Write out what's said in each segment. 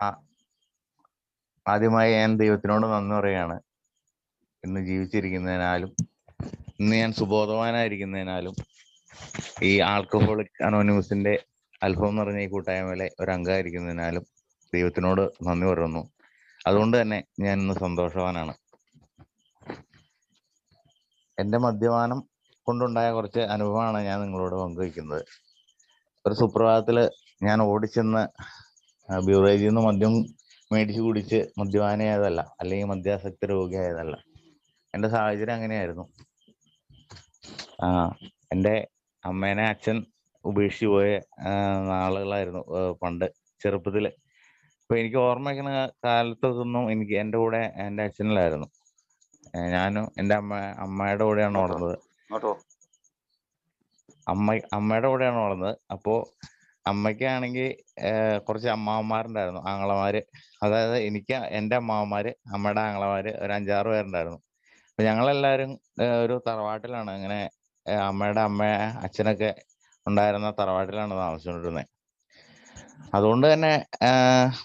ആ- ആദ്യമായി ഞാൻ ദൈവത്തിനോട് നന്ദി പറയുകയാണ്. ഇന്ന് ജീവിച്ചിരിക്കുന്നതിനാലും ഇന്ന് ഞാൻ സുബോധവാനായിരിക്കുന്നതിനാലും ഈ ആൽക്കഹോളിക് അനോണിമസിന്റെ അത്ഭവം നിറഞ്ഞ ഈ കൂട്ടായ്മയിലെ ഒരു അംഗമായിരിക്കുന്നതിനാലും ദൈവത്തിനോട് നന്ദി പറയുന്നു. അതുകൊണ്ട് തന്നെ ഞാൻ ഇന്ന് സന്തോഷവാനാണ്. എൻ്റെ മദ്യപാനം കൊണ്ടുണ്ടായ കുറച്ച് അനുഭവമാണ് ഞാൻ നിങ്ങളോട് പങ്കുവയ്ക്കുന്നത്. ഒരു സുപ്രഭാതത്തില് ഞാൻ ഓടിച്ചെന്ന് ബ്യൂറേജിൽ നിന്ന് മദ്യം മേടിച്ച് കുടിച്ച് മദ്യപാനിയായതല്ല, അല്ലെങ്കിൽ മദ്യാസക്ത രോഗിയായതല്ല. എൻ്റെ സാഹചര്യം അങ്ങനെയായിരുന്നു. എൻ്റെ അമ്മേനെ അച്ഛൻ ഉപേക്ഷിച്ച് പോയ നാളുകളായിരുന്നു പണ്ട് ചെറുപ്പത്തില്. അപ്പൊ എനിക്ക് ഓർമ്മ വയ്ക്കുന്ന കാലത്തൊന്നും എനിക്ക് എൻ്റെ കൂടെ എൻ്റെ അച്ഛനിലായിരുന്നു. ഞാനും എൻ്റെ അമ്മയുടെ കൂടെയാണ് വളർന്നത്. അമ്മയുടെ കൂടെയാണ് വളർന്നത്. അപ്പോ അമ്മയ്ക്കാണെങ്കിൽ കുറച്ച് അമ്മാവന്മാരുണ്ടായിരുന്നു, ആങ്ങളമാര്. അതായത് എനിക്ക് എൻ്റെ അമ്മാവന്മാര്, അമ്മയുടെ ആങ്ങളമാര് ഒരു 5-6 പേരുണ്ടായിരുന്നു. അപ്പൊ ഞങ്ങളെല്ലാരും ഒരു തറവാട്ടിലാണ്, അങ്ങനെ അമ്മയുടെ അച്ഛനൊക്കെ ഉണ്ടായിരുന്ന തറവാട്ടിലാണ് താമസിച്ചുകൊണ്ടിരുന്നത്. അതുകൊണ്ട് തന്നെ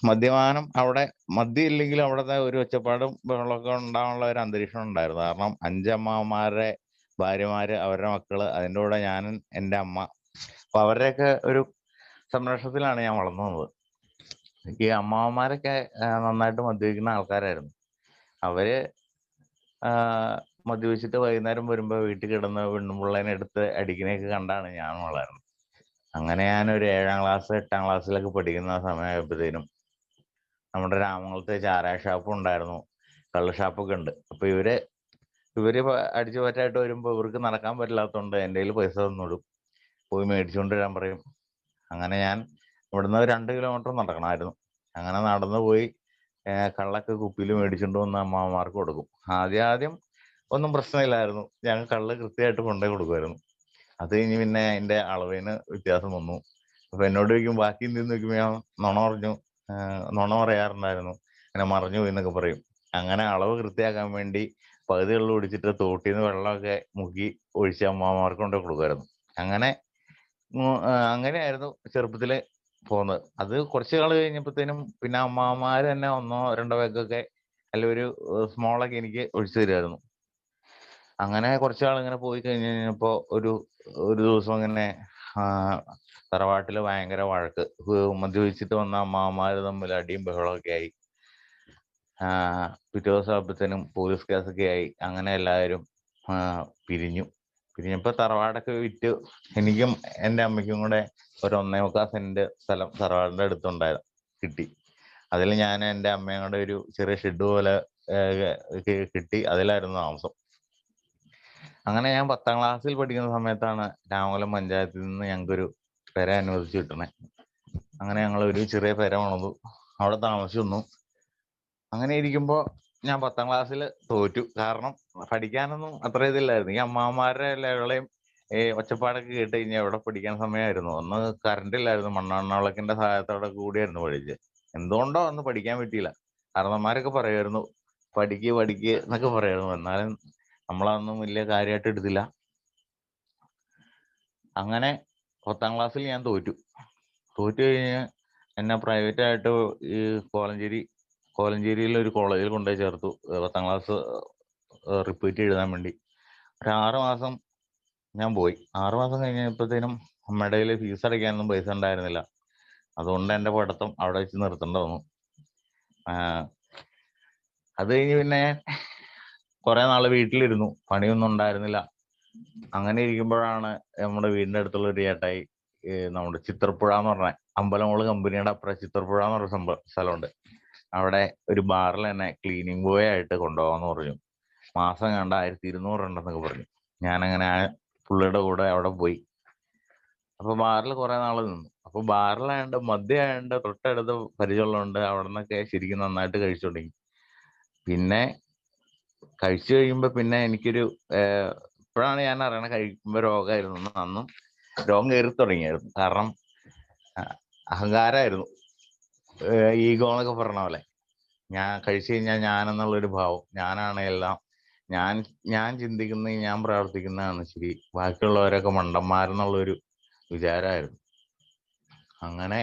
മദ്യപാനം അവിടെ മദ്യം ഇല്ലെങ്കിലും അവിടുത്തെ ഒരു ഒച്ചപ്പാടും ബഹളമൊക്കെ ഉണ്ടാവാനുള്ള ഒരു അന്തരീക്ഷം ഉണ്ടായിരുന്നു. കാരണം 5 അമ്മാവന്മാരുടെ ഭാര്യമാര്, അവരുടെ മക്കള്, അതിൻ്റെ കൂടെ ഞാനും എൻ്റെ അമ്മ. അപ്പൊ അവരുടെയൊക്കെ ഒരു സംരക്ഷണത്തിലാണ് ഞാൻ വളർന്നു വന്നത്. ഈ അമ്മാവന്മാരൊക്കെ നന്നായിട്ട് മദ്യപിക്കുന്ന ആൾക്കാരായിരുന്നു. അവര് മദ്യപിച്ചിട്ട് വൈകുന്നേരം വരുമ്പോ വീട്ടിൽ കിടന്ന് പെണ്ണുപിള്ളേനെ എടുത്ത് അടിക്കണയൊക്കെ കണ്ടാണ് ഞാൻ വളർന്നത്. അങ്ങനെ ഞാനൊരു 7ാം ക്ലാസ് 8ാം ക്ലാസ്സിലൊക്കെ പഠിക്കുന്ന സമയമായപ്പോഴത്തേനും നമ്മുടെ രാമംഗലത്തെ ചാരായ ഷാപ്പും ഉണ്ടായിരുന്നു, കള്ള് ഷാപ്പൊക്കെ ഉണ്ട്. അപ്പൊ ഇവര് അടിച്ചു പറ്റായിട്ട് വരുമ്പോ ഇവർക്ക് നടക്കാൻ പറ്റില്ലാത്തതുകൊണ്ട് എൻ്റെ കയ്യിൽ പൈസ തന്നിടും, പോയി മേടിച്ചുകൊണ്ട് വരാൻ പറയും. അങ്ങനെ ഞാൻ ഇവിടുന്ന് 2 കിലോമീറ്റർ നടക്കണമായിരുന്നു. അങ്ങനെ നടന്നു പോയി കള്ളൊക്കെ കുപ്പിയിൽ മേടിച്ചുകൊണ്ട് വന്ന് അമ്മാവന്മാർക്ക് കൊടുക്കും. ആദ്യം ഒന്നും പ്രശ്നമില്ലായിരുന്നു, ഞങ്ങൾ കള്ള് കൃത്യമായിട്ട് കൊണ്ടുപോയി കൊടുക്കുമായിരുന്നു. അത് കഴിഞ്ഞ് പിന്നെ അതിന്റെ അളവിന് വ്യത്യാസം വന്നു. അപ്പൊ എന്നോട് ചോദിക്കും ബാക്കി എന്തെന്ന് ചോദിക്കുമ്പോ ഞാൻ നുണ പറയാറുണ്ടായിരുന്നു, അങ്ങനെ മറിഞ്ഞു പോയി എന്നൊക്കെ പറയും. അങ്ങനെ അളവ് കൃത്യമാക്കാൻ വേണ്ടി പകുതി വെള്ളം ഒടിച്ചിട്ട് തോട്ടിന്ന് വെള്ളമൊക്കെ മുക്കി ഒഴിച്ച് അമ്മാവന്മാർക്ക് കൊണ്ടുപോയി കൊടുക്കുമായിരുന്നു. അങ്ങനെ അങ്ങനെയായിരുന്നു ചെറുപ്പത്തില് പോകുന്നത്. അത് കുറച്ചു നാൾ കഴിഞ്ഞപ്പോഴത്തേനും പിന്നെ അമ്മാവന്മാര് തന്നെ 1-2 പേക്കൊക്കെ അല്ല ഒരു സ്മോളൊക്കെ എനിക്ക് ഒഴിച്ചു തരുമായിരുന്നു. അങ്ങനെ കുറച്ചു നാൾ ഇങ്ങനെ പോയി കഴിഞ്ഞപ്പോ ഒരു ദിവസം ഇങ്ങനെ തറവാട്ടില് ഭയങ്കര വഴക്ക്, മദ്യപിച്ചിട്ട് വന്ന അമ്മാവന്മാര് തമ്മിൽ അടിയും ബഹളമൊക്കെ ആയി. പിറ്റേ ദിവസം ആകുമ്പോഴത്തേനും പോലീസ് കേസൊക്കെ ആയി. അങ്ങനെ എല്ലാവരും പിരിഞ്ഞപ്പോ തറവാടൊക്കെ വിറ്റ് എനിക്കും എൻ്റെ അമ്മയ്ക്കും കൂടെ ഒരു 1.25 സെന്റ് സ്ഥലം തറവാടിന്റെ അടുത്തുണ്ടായിരുന്നു, കിട്ടി. അതിൽ ഞാൻ എൻ്റെ അമ്മയും കൂടെ ഒരു ചെറിയ ഷെഡ് പോലെ കിട്ടി, അതിലായിരുന്നു താമസം. അങ്ങനെ ഞാൻ 10ാം ക്ലാസ്സിൽ പഠിക്കുന്ന സമയത്താണ് രാമംഗലം പഞ്ചായത്തിൽ നിന്ന് ഞങ്ങൾക്കൊരു പെര അനുവദിച്ചു കിട്ടണേ. അങ്ങനെ ഞങ്ങൾ ഒരു ചെറിയ പെര പണിതു, അവിടെ താമസിച്ചു വന്നു. അങ്ങനെ ഇരിക്കുമ്പോ ഞാൻ 10ാം ക്ലാസ്സിൽ തോറ്റു. കാരണം പഠിക്കാനൊന്നും അത്ര ഇതില്ലായിരുന്നു. ഈ അമ്മാവന്മാരുടെ ലഹളയും ഒച്ചപ്പാടൊക്കെ കേട്ട് കഴിഞ്ഞാൽ എവിടെ പഠിക്കാൻ സമയമായിരുന്നു. ഒന്ന് കറണ്ട് ഇല്ലായിരുന്നു, മണ്ണെണ്ണ വിളക്കിന്റെ സഹായത്തോടെ കൂടിയായിരുന്നു പഠിച്ചത്. എന്തുകൊണ്ടോ അന്ന് പഠിക്കാൻ പറ്റിയില്ല. കാരണന്മാരൊക്കെ പറയുമായിരുന്നു പഠിക്ക് എന്നൊക്കെ പറയായിരുന്നു. എന്നാലും നമ്മളതൊന്നും വലിയ കാര്യമായിട്ട് എടുത്തില്ല. അങ്ങനെ 10ാം ക്ലാസ്സിൽ ഞാൻ തോറ്റു കഴിഞ്ഞ് എന്നെ പ്രൈവറ്റ് ആയിട്ട് ഈ കോലഞ്ചേരിയിൽ ഒരു കോളേജിൽ കൊണ്ടുപോയി ചേർത്തു, 10ാം ക്ലാസ് റിപ്പീറ്റ് എഴുതാൻ വേണ്ടി. ഒരു 6 മാസം ഞാൻ പോയി. 6 മാസം കഴിഞ്ഞപ്പോഴത്തേനും അമ്മയുടെ കയ്യിൽ ഫീസ് അടയ്ക്കാനൊന്നും പൈസ ഉണ്ടായിരുന്നില്ല. അതുകൊണ്ട് എൻ്റെ പഠിത്തം അവിടെ വെച്ച് നിർത്തേണ്ടി വന്നു. അത് കഴിഞ്ഞ് പിന്നെ കുറെ നാള് വീട്ടിലിരുന്നു, പണിയൊന്നും ഉണ്ടായിരുന്നില്ല. അങ്ങനെ ഇരിക്കുമ്പോഴാണ് നമ്മുടെ വീടിന്റെ അടുത്തുള്ള ഒരു ചേട്ടായി നമ്മുടെ ചിത്രപ്പുഴ എന്ന് പറഞ്ഞ അമ്പലമുള് കമ്പനിയുടെ അപ്പുറം ചിത്രപ്പുഴ എന്ന് പറഞ്ഞ സ്ഥലമുണ്ട്. അവിടെ ഒരു ബാറിൽ തന്നെ ക്ലീനിങ് ബോയ് ആയിട്ട് കൊണ്ടുപോകാന്ന് പറഞ്ഞു. മാസം കണ്ട 1200 ഉണ്ടെന്നൊക്കെ പറഞ്ഞു. ഞാനങ്ങനെ പുള്ളിയുടെ കൂടെ അവിടെ പോയി. അപ്പൊ ബാറിൽ കുറെ നാള് നിന്നു. അപ്പൊ ബാറിലായണ്ട് മദ്യമായണ്ട് തൊട്ടടുത്ത് പരിചയമുള്ളതുകൊണ്ട് അവിടെ നിന്നൊക്കെ ശരിക്കും നന്നായിട്ട് കഴിച്ചു തുടങ്ങി. പിന്നെ കഴിച്ചു കഴിയുമ്പോ പിന്നെ എനിക്കൊരു ഇപ്പോഴാണ് ഞാൻ അറിയണ കഴിക്കുമ്പോ രോഗമായിരുന്നു. അന്നും രോഗം കയറി തുടങ്ങിയായിരുന്നു. കാരണം അഹങ്കാരമായിരുന്നു, ഈഗോ എന്നൊക്കെ പറഞ്ഞ പോലെ. ഞാൻ കഴിച്ചു കഴിഞ്ഞാൽ ഞാനെന്നുള്ളൊരു ഭാവം, ഞാനാണ് എല്ലാം, ഞാൻ ചിന്തിക്കുന്ന, ഞാൻ പ്രവർത്തിക്കുന്നതാണ് ശരി, ബാക്കിയുള്ളവരൊക്കെ മണ്ടന്മാരെന്നുള്ളൊരു വിചാരമായിരുന്നു. അങ്ങനെ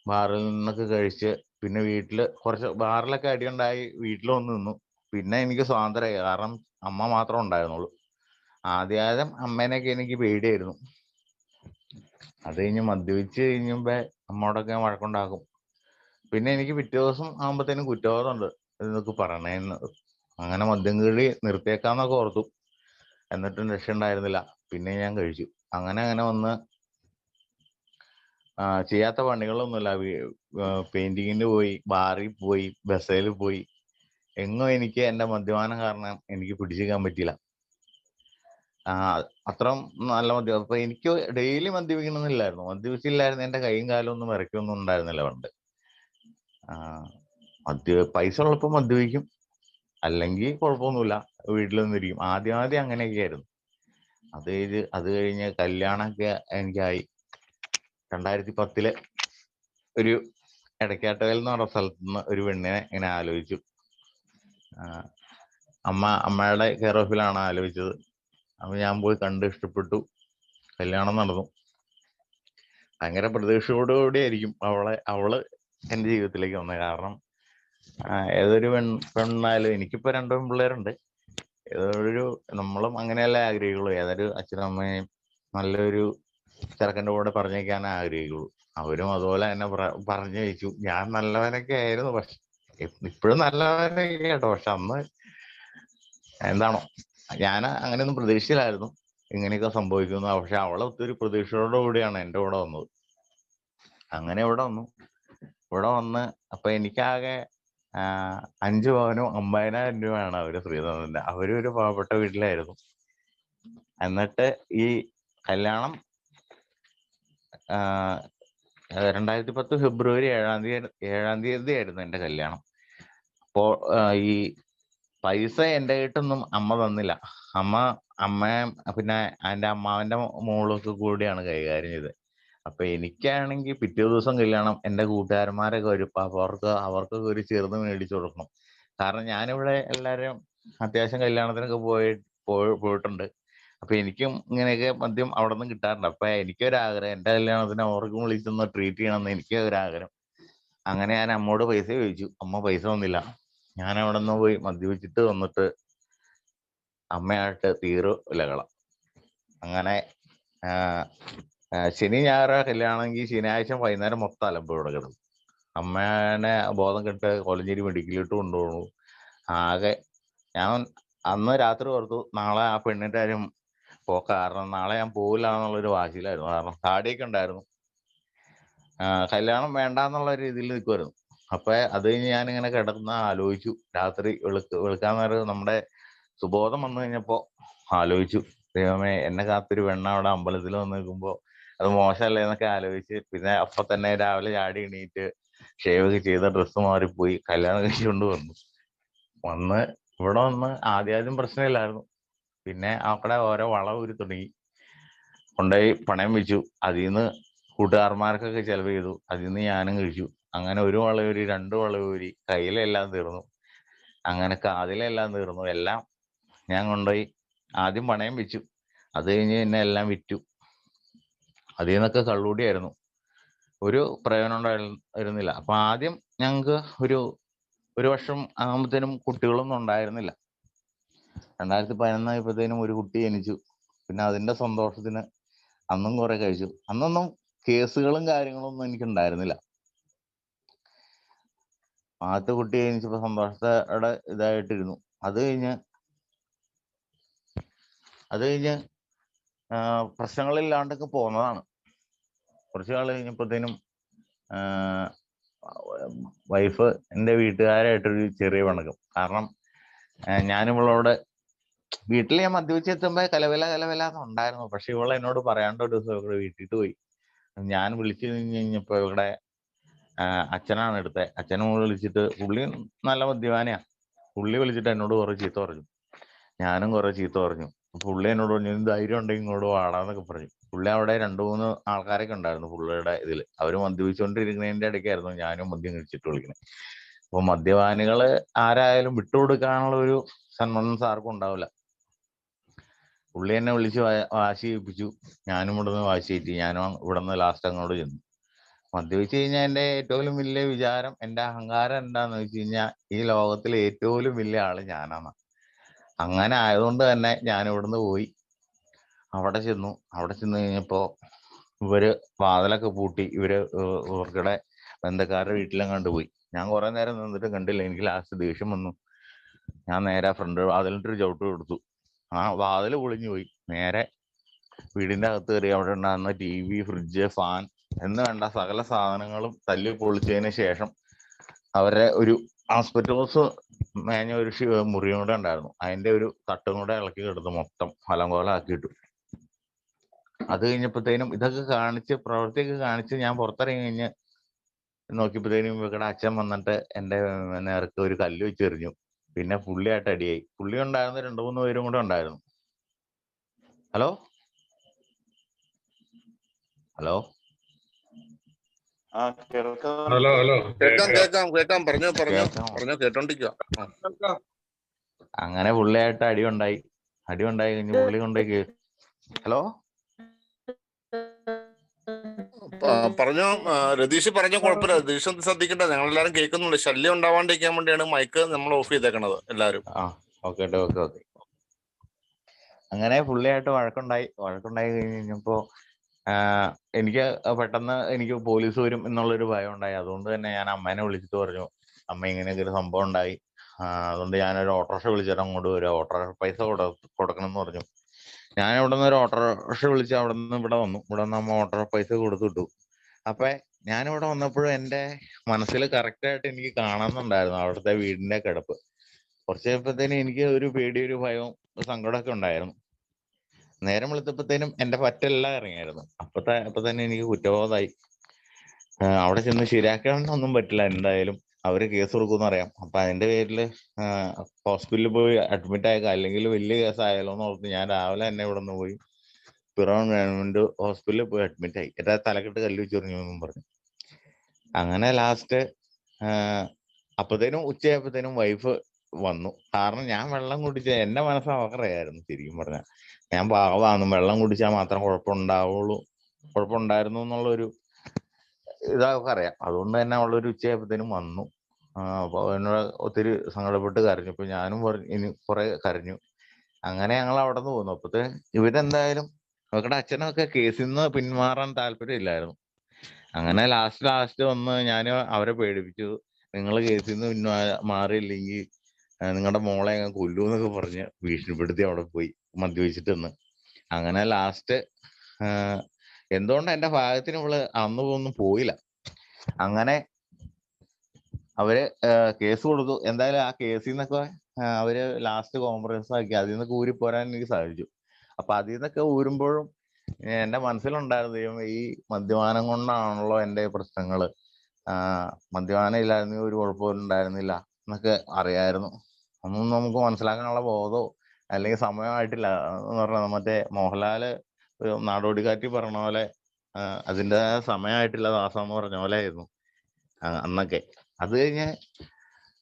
ബാറിൽ നിന്നൊക്കെ കഴിച്ച് പിന്നെ വീട്ടില് കുറച്ച് ബാറിലൊക്കെ അടിയുണ്ടായി, വീട്ടിൽ വന്ന് നിന്നു. പിന്നെ എനിക്ക് സ്വാതന്ത്ര്യമായി, കാരണം അമ്മ മാത്രം ഉണ്ടായിരുന്നുള്ളൂ. ആദ്യം അമ്മേനെയൊക്കെ എനിക്ക് പേടിയായിരുന്നു. അത് കഴിഞ്ഞ് മദ്യപിച്ച് കഴിഞ്ഞപ്പോ അമ്മയോടൊക്കെ ഞാൻ വഴക്കുണ്ടാക്കും. പിന്നെ എനിക്ക് പിറ്റേ ദിവസം ആകുമ്പോഴത്തേനും കുറ്റബോധമുണ്ട് എന്നൊക്കെ പറയണേന്ന്. അങ്ങനെ മദ്യം കീഴി നിർത്തിയേക്കാന്നൊക്കെ ഓർത്തു, എന്നിട്ടും രക്ഷ ഉണ്ടായിരുന്നില്ല. പിന്നെ ഞാൻ കഴിച്ചു. അങ്ങനെ അങ്ങനെ വന്ന് ചെയ്യാത്ത പണികളൊന്നുമില്ല. പെയിന്റിങ്ങിന് പോയി, ബാറിൽ പോയി, ബസ്സിൽ പോയി, എങ്ങും എനിക്ക് എന്റെ മദ്യപാനം കാരണം എനിക്ക് പിടിച്ചിരിക്കാൻ പറ്റിയില്ല. അത്രയും നല്ല മദ്യം. അപ്പൊ എനിക്ക് ഡെയിലി മദ്യപിക്കണമെന്നില്ലായിരുന്നു. മദ്യപിച്ചില്ലായിരുന്നു എന്റെ കൈയും കാലും ഒന്നും വിറയ്ക്കൊന്നും ഉണ്ടായിരുന്നില്ല പണ്ട്. പൈസ ഉള്ളപ്പോ മദ്യപിക്കും, അല്ലെങ്കിൽ കുഴപ്പമൊന്നുമില്ല, വീട്ടിൽ നിന്നിരിക്കും. ആദ്യം അങ്ങനെയൊക്കെ ആയിരുന്നു. അത് കഴിഞ്ഞ് കല്യാണമൊക്കെ എനിക്കായി. 2010 ഒരു എടക്കാട്ടുകൽ എന്ന് പറഞ്ഞ സ്ഥലത്ത് നിന്ന് ഒരു പെണ്ണിനെ ഇങ്ങനെ ആലോചിച്ചു. അമ്മയുടെ കെയർ ഓഫിലാണ് ആലോചിച്ചത്. അപ്പൊ ഞാൻ പോയി കണ്ട് ഇഷ്ടപ്പെട്ടു, കല്യാണം നടന്നു. ഭയങ്കര പ്രതീക്ഷയോടുകൂടിയായിരിക്കും അവള് എന്റെ ജീവിതത്തിലേക്ക് വന്നത്. കാരണം ഏതൊരു പെണ്ണായാലും, എനിക്കിപ്പോ 2 പെൺപിള്ളേരുണ്ട്. ഏതൊരു നമ്മളും അങ്ങനെയല്ല ആഗ്രഹിക്കുള്ളൂ. ഏതൊരു അച്ഛനും അമ്മയും നല്ലൊരു ചെറുക്കൻ്റെ കൂടെ പറഞ്ഞേക്കാൻ ആഗ്രഹിക്കുള്ളൂ. അവരും അതുപോലെ തന്നെ പറഞ്ഞു വെച്ചു. ഞാൻ നല്ലവനൊക്കെ ആയിരുന്നു, പക്ഷെ ഇപ്പോഴും നല്ലവനൊക്കെ കേട്ടോ. പക്ഷെ അന്ന് എന്താണോ, ഞാൻ അങ്ങനെയൊന്നും പ്രതീക്ഷയിലായിരുന്നു ഇങ്ങനെയൊക്കെ സംഭവിക്കുന്നു. പക്ഷെ അവളെ ഒത്തിരി പ്രതീക്ഷയോടു കൂടിയാണ് എൻ്റെ കൂടെ വന്നത്. അങ്ങനെ ഇവിടെ വന്ന് അപ്പൊ എനിക്കാകെ 5 പവനും 50,000 രൂപയാണ് അവര് ശ്രീധരന്റെ. അവരും ഒരു പാവപ്പെട്ട വീട്ടിലായിരുന്നു. എന്നിട്ട് ഈ കല്യാണം 2010 ഫെബ്രുവരി 7-ാം തീയതി ആയിരുന്നു എന്റെ കല്യാണം. അപ്പോ ഈ പൈസ എന്റെ വീട്ടിലൊന്നും അമ്മ തന്നില്ല. അമ്മയും പിന്നെ എന്റെ അമ്മാവന്റെ മോളൊക്കെ കൂടിയാണ് കൈകാര്യം ചെയ്തത്. അപ്പൊ എനിക്കാണെങ്കിൽ പിറ്റേ ദിവസം കല്യാണം. എന്റെ കൂട്ടുകാരന്മാരൊക്കെ വരും. അപ്പൊ അവർക്കൊക്കെ ഒരു ചെറുത് മേടിച്ചു കൊടുക്കണം. കാരണം ഞാനിവിടെ എല്ലാവരും അത്യാവശ്യം കല്യാണത്തിനൊക്കെ പോയിട്ടുണ്ട്. അപ്പൊ എനിക്കും ഇങ്ങനെയൊക്കെ മദ്യം അവിടെ നിന്ന് കിട്ടാറുണ്ട്. അപ്പൊ എനിക്കൊരാഗ്രഹം, എന്റെ കല്യാണത്തിന് അവർക്കും വിളിച്ചൊന്ന് ട്രീറ്റ് ചെയ്യണമെന്ന് എനിക്ക് ഒരാഗ്രഹം. അങ്ങനെ ഞാൻ അമ്മോട് പൈസ ചോദിച്ചു. അമ്മ പൈസ തന്നില്ല. ഞാൻ അവിടെ നിന്ന് പോയി മദ്യപിച്ചിട്ട് വന്നിട്ട് അമ്മയായിട്ട് ലഹളം. അങ്ങനെ ശനി ഞായറ കല്യാണമെങ്കിൽ ശനിയാഴ്ച വൈകുന്നേരം മൊത്തം അലമ്പ് ഇവിടെ കിടന്നു. അമ്മേനെ ബോധം കെട്ട് കോലഞ്ചേരി മെഡിക്കലിട്ട് കൊണ്ടുപോകണു. ആകെ ഞാൻ അന്ന് രാത്രി ഓർത്തു, നാളെ ആ പെണ്ണിന്റെ കാര്യം കാരണം നാളെ ഞാൻ പോകില്ല എന്നുള്ളൊരു വാശിയിലായിരുന്നു. കാരണം താടിയൊക്കെ ഉണ്ടായിരുന്നു. കല്യാണം വേണ്ടാന്നുള്ള രീതിയിൽ നിൽക്കുമായിരുന്നു. അപ്പൊ അത് കഴിഞ്ഞ് ഞാനിങ്ങനെ കിടന്ന് ആലോചിച്ചു. രാത്രി വെളുക്കാൻ നേരം നമ്മുടെ സുബോധം വന്നു കഴിഞ്ഞപ്പോ ആലോചിച്ചു, ദൈവമേ, എന്നെ കാത്തൊരു പെണ്ണ അവിടെ അമ്പലത്തിൽ വന്ന് നിൽക്കുമ്പോ അത് മോശമല്ലേ എന്നൊക്കെ ആലോചിച്ച് പിന്നെ അപ്പൊ തന്നെ രാവിലെ ചാടി എണീറ്റ് ഷേവ് ഒക്കെ ചെയ്ത ഡ്രസ്സ് മാറിപ്പോയി കല്യാണം കഴിച്ചുകൊണ്ട് വന്ന് ഇവിടെ വന്ന് ആദ്യം പ്രശ്നമില്ലായിരുന്നു. പിന്നെ അവിടെ ഓരോ വളവ് തുടങ്ങി, കൊണ്ടുപോയി പണയം വെച്ചു. അതിൽ നിന്ന് കൂട്ടുകാരന്മാർക്കൊക്കെ ചെലവ് ചെയ്തു. അതിൽ നിന്ന് ഞാനും കഴിച്ചു. അങ്ങനെ ഒരു വളയൂരി, 2 വളയൂരി, കയ്യിലെല്ലാം തീർന്നു. അങ്ങനെ കാതിലെല്ലാം തീർന്നു. എല്ലാം ഞാൻ കൊണ്ടുപോയി ആദ്യം പണയം വെച്ചു. അത് കഴിഞ്ഞ് പിന്നെ എല്ലാം വിറ്റു. അതിൽ നിന്നൊക്കെ കള്ളുകൂടിയായിരുന്നു. ഒരു പ്രയോജനം ഉണ്ടായിരുന്നില്ല. അപ്പൊ ആദ്യം ഞങ്ങൾക്ക് ഒരു വർഷം ആകുമ്പോഴത്തേനും കുട്ടികളൊന്നും ഉണ്ടായിരുന്നില്ല. 2011 ആയപ്പോഴത്തേനും ഒരു കുട്ടി ജനിച്ചു. പിന്നെ അതിന്റെ സന്തോഷത്തിന് അന്നും കുറെ കഴിച്ചു. അന്നൊന്നും കേസുകളും കാര്യങ്ങളൊന്നും എനിക്ക് ഉണ്ടായിരുന്നില്ല. ആദ്യത്തെ കുട്ടി ജനിച്ചപ്പോ സന്തോഷത്തോടെ ഇതായിട്ടിരുന്നു. അത് കഴിഞ്ഞ് പ്രശ്നങ്ങളില്ലാണ്ടൊക്കെ പോന്നതാണ്. കുറച്ചു നാൾ കഴിഞ്ഞപ്പോഴത്തേനും വൈഫ് എൻ്റെ വീട്ടുകാരായിട്ടൊരു ചെറിയ പിണക്കം. കാരണം ഞാനിവളോട് വീട്ടിൽ ഞാൻ മദ്യപിച്ചെത്തുമ്പോ കലവില ഉണ്ടായിരുന്നു. പക്ഷെ ഇവളെ എന്നോട് പറയാണ്ട് ഒരു ദിവസം ഇവിടെ വീട്ടിട്ട് പോയി. ഞാൻ വിളിച്ചു കഴിഞ്ഞപ്പോ ഇവിടെ അച്ഛനാണ് എടുത്തത്. അച്ഛനും വിളിച്ചിട്ട്, പുള്ളി നല്ല മദ്യപാനിയാ. പുള്ളി വിളിച്ചിട്ട് എന്നോട് കുറെ ചീത്ത പറഞ്ഞു. ഞാനും കുറെ ചീത്ത പറഞ്ഞു. പുള്ളി എന്നോട് പറഞ്ഞു, ധൈര്യം ഉണ്ടെങ്കിൽ ഇങ്ങോട്ട് വാടാന്നൊക്കെ പറഞ്ഞു. പുള്ളി അവിടെ 2-3 ആൾക്കാരൊക്കെ ഉണ്ടായിരുന്നു പുള്ളിയുടെ ഇതില്. അവര് മദ്യപിച്ചുകൊണ്ടിരിക്കുന്നതിന്റെ ഇടയ്ക്കായിരുന്നു ഞാനും മദ്യം കഴിച്ചിട്ട് വിളിക്കുന്നത്. അപ്പൊ മദ്യപാനികള് ആരായാലും വിട്ടുകൊടുക്കാനുള്ള ഒരു സന്മനസ് ആർക്കും ഉണ്ടാവില്ല. പുള്ളി എന്നെ വിളിച്ച് വാശി ഏൽപ്പിച്ചു. ഞാനും ഇവിടുന്ന് വാശി കയറ്റി. ഞാനും ഇവിടുന്ന് ലാസ്റ്റ് അങ്ങോട്ട് ചെന്നു. മദ്യപിച്ച് കഴിഞ്ഞാൽ എന്റെ ഏറ്റവും വലിയ വിചാരം, എന്റെ അഹങ്കാരം എന്താന്ന് വെച്ച് കഴിഞ്ഞാൽ ഈ ലോകത്തിലെ ഏറ്റവും വലിയ ആള് ഞാനാണ്. അങ്ങനെ ആയതുകൊണ്ട് തന്നെ ഞാൻ ഇവിടുന്ന് പോയി അവിടെ ചെന്നു. അവിടെ ചെന്ന് കഴിഞ്ഞപ്പോ ഇവര് വാതിലൊക്കെ പൂട്ടി. ഇവർക്കിടെ ബന്ധക്കാരുടെ വീട്ടിലും കണ്ടുപോയി. ഞാൻ കുറെ നേരം നിന്നിട്ട് കണ്ടില്ല. എനിക്ക് ലാസ്റ്റ് ദേഷ്യം വന്നു. ഞാൻ നേരെ ഫ്രണ്ട് വാതിലിട്ടൊരു ചവിട്ട് കൊടുത്തു. ആ വാതിൽ പൊളിഞ്ഞു പോയി. നേരെ വീടിന്റെ അകത്ത് കയറി അവിടെ ഉണ്ടായിരുന്ന TV, ഫ്രിഡ്ജ്, ഫാൻ എന്ന് വേണ്ട സകല സാധനങ്ങളും തല്ലി പൊളിച്ചതിന് ശേഷം അവരുടെ ഒരു ആസ്പെറ്റോസ് മേഞ്ഞ ഒരു മുറിയും കൂടെ ഉണ്ടായിരുന്നു. അതിന്റെ ഒരു തട്ടും കൂടെ ഇളക്കി എടുത്ത് മൊത്തം അലങ്കോലമാക്കിയിട്ടു. അത് കഴിഞ്ഞപ്പോഴത്തേനും ഇതൊക്കെ കാണിച്ച് പ്രവൃത്തിയൊക്കെ കാണിച്ച് ഞാൻ പുറത്തിറങ്ങി കഴിഞ്ഞ് നോക്കിയപ്പോഴത്തേനും ഇവരുടെ അച്ഛൻ വന്നിട്ട് എന്റെ നേർക്ക് ഒരു കല്ല് വെച്ചെറിഞ്ഞു. പിന്നെ പുള്ളിയായിട്ട് അടിയായി. പുള്ളി ഉണ്ടായിരുന്ന 2-3 പേരും കൂടെ ഉണ്ടായിരുന്നു. ഹലോ ഹലോ ഹലോ ഹലോ കേൾക്കാം. പറഞ്ഞോ കേൾക്കാമോ? കേട്ടോണ്ടിരിക്കുക. അങ്ങനെ പുള്ളിയായിട്ട് അടി ഉണ്ടായി കഴിഞ്ഞ് പുള്ളി കൊണ്ടേക്ക്. ഹലോ പറഞ്ഞോ രതീഷ് പറഞ്ഞോ, കുഴപ്പമില്ല. രതീഷ് ഒന്ന് ശ്രദ്ധിക്കട്ടെ, ഞങ്ങളെല്ലാരും കേൾക്കുന്നുണ്ട്. ശല്യം ഉണ്ടാവാണ്ടിരിക്കാൻ വേണ്ടിയാണ് മൈക്ക് നമ്മൾ ഓഫ് ചെയ്തേക്കണത് എല്ലാരും. ഓക്കെ. അങ്ങനെ പുള്ളിയായിട്ട് വഴക്കുണ്ടായി കഴിഞ്ഞപ്പോ എനിക്ക് പെട്ടെന്ന് എനിക്ക് പോലീസ് വരും എന്നുള്ളൊരു ഭയം ഉണ്ടായി. അതുകൊണ്ട് തന്നെ ഞാൻ അമ്മേനെ വിളിച്ചിട്ട് പറഞ്ഞു, അമ്മ ഇങ്ങനെയൊക്കെ ഒരു സംഭവം ഉണ്ടായി, അതുകൊണ്ട് ഞാനൊരു ഓട്ടോറിക്ഷ വിളിച്ചിട്ട് അങ്ങോട്ട് വരും, ഓട്ടോറിക്ഷ പൈസ കൊടുക്കണം എന്ന് പറഞ്ഞു. ഞാൻ ഇവിടെ നിന്ന് ഒരു ഓട്ടോറിക്ഷ വിളിച്ച് അവിടെ നിന്ന് ഇവിടെ വന്ന് അമ്മ ഓട്ടോ പൈസ കൊടുത്തിട്ടു. അപ്പൊ ഞാനിവിടെ വന്നപ്പോഴും എന്റെ മനസ്സിൽ കറക്റ്റായിട്ട് എനിക്ക് കാണുന്നുണ്ടായിരുന്നു അവിടുത്തെ വീടിന്റെ കിടപ്പ്. കുറച്ച് കഴിയുമ്പോഴത്തേനും എനിക്ക് ഒരു പേടി, ഒരു ഭയവും സങ്കടമൊക്കെ ഉണ്ടായിരുന്നു. നേരം വെളുത്തപ്പോഴത്തേനും എന്റെ പറ്റെല്ലാം ഇറങ്ങിയായിരുന്നു. അപ്പൊ തന്നെ എനിക്ക് കുറ്റബോധമായി. അവിടെ ചെന്ന് ശരിയാക്കാനൊന്നും പറ്റില്ല. എന്തായാലും അവര് കേസ് കൊടുക്കുമെന്ന് അറിയാം. അപ്പൊ അതിന്റെ പേരില് ഹോസ്പിറ്റലിൽ പോയി അഡ്മിറ്റ് ആയേക്കാം, അല്ലെങ്കിൽ വലിയ കേസായാലോ എന്ന് ഓർത്ത് ഞാൻ രാവിലെ തന്നെ ഇവിടെ നിന്ന് പോയി പിറവം ഗവൺമെന്റ് ഹോസ്പിറ്റലിൽ പോയി അഡ്മിറ്റ് ആയി. എന്റെ തലക്കെട്ട് കല്ല് വെച്ചെറിഞ്ഞു എന്നും പറഞ്ഞു. അങ്ങനെ ലാസ്റ്റ് അപ്പത്തേനും ഉച്ചയായപ്പോഴത്തേനും വൈഫ് വന്നു. കാരണം ഞാൻ വെള്ളം കുടിച്ച എന്റെ മനസ്സ് അവക്കറിയായിരുന്നു. ശരിക്കും പറഞ്ഞാൽ ഞാൻ പാവമാണ്, വെള്ളം കുടിച്ചാൽ മാത്രം കുഴപ്പമുണ്ടായിരുന്നു എന്നുള്ളൊരു ഇതൊക്കെ അറിയാം. അതുകൊണ്ട് തന്നെ അവളൊരു ഉച്ചയായപ്പോഴത്തേനും വന്നു. അപ്പൊ എന്നോട് ഒത്തിരി സങ്കടപ്പെട്ട് കരഞ്ഞു. ഇപ്പൊ ഞാനും ഇനി കുറെ കരഞ്ഞു. അങ്ങനെ ഞങ്ങൾ അവിടെ നിന്ന് പോന്നു. അപ്പത്തെ ഇവരെന്തായാലും അവരുടെ അച്ഛനൊക്കെ കേസിൽ നിന്ന് പിന്മാറാൻ താല്പര്യമില്ലായിരുന്നു. അങ്ങനെ ലാസ്റ്റ് വന്ന് ഞാൻ അവരെ പേടിപ്പിച്ചു. നിങ്ങൾ കേസിൽ നിന്ന് മാറിയില്ലെങ്കിൽ നിങ്ങളുടെ മോളെ ഞാൻ കൊല്ലൂ എന്നൊക്കെ പറഞ്ഞ് ഭീഷണിപ്പെടുത്തി അവിടെ പോയി മദ്യപിച്ചിട്ട് നിന്ന്. അങ്ങനെ ലാസ്റ്റ് എന്തുകൊണ്ട് എന്റെ ഭാഗത്തിന് ഇവള് ഒന്നും പോയില്ല. അങ്ങനെ അവര് കേസ് കൊടുത്തു. എന്തായാലും ആ കേസിൽ നിന്നൊക്കെ അവര് ലാസ്റ്റ് കോംപ്രമൈസ് ആക്കി. അതിൽ നിന്നൊക്കെ ഊരിപ്പോരാൻ എനിക്ക് സാധിച്ചു. അപ്പൊ അതിൽ നിന്നൊക്കെ ഊരുമ്പോഴും എന്റെ മനസ്സിലുണ്ടായിരുന്നു, ഈ മദ്യപാനം കൊണ്ടാണല്ലോ എന്റെ പ്രശ്നങ്ങള്. മദ്യപാനം ഇല്ലായിരുന്നെങ്കിൽ ഒരു കുഴപ്പവും ഉണ്ടായിരുന്നില്ല എന്നൊക്കെ അറിയായിരുന്നു. ഒന്നും നമുക്ക് മനസ്സിലാക്കാനുള്ള ബോധമോ അല്ലെങ്കിൽ സമയമായിട്ടില്ല എന്ന് പറഞ്ഞാൽ മറ്റേ മോഹൻലാല് നാടോടിക്കാറ്റി പറഞ്ഞ പോലെ അതിൻ്റെ സമയമായിട്ടില്ല ദാസം എന്ന് പറഞ്ഞ പോലെ ആയിരുന്നു അന്നൊക്കെ. അത് കഴിഞ്ഞ്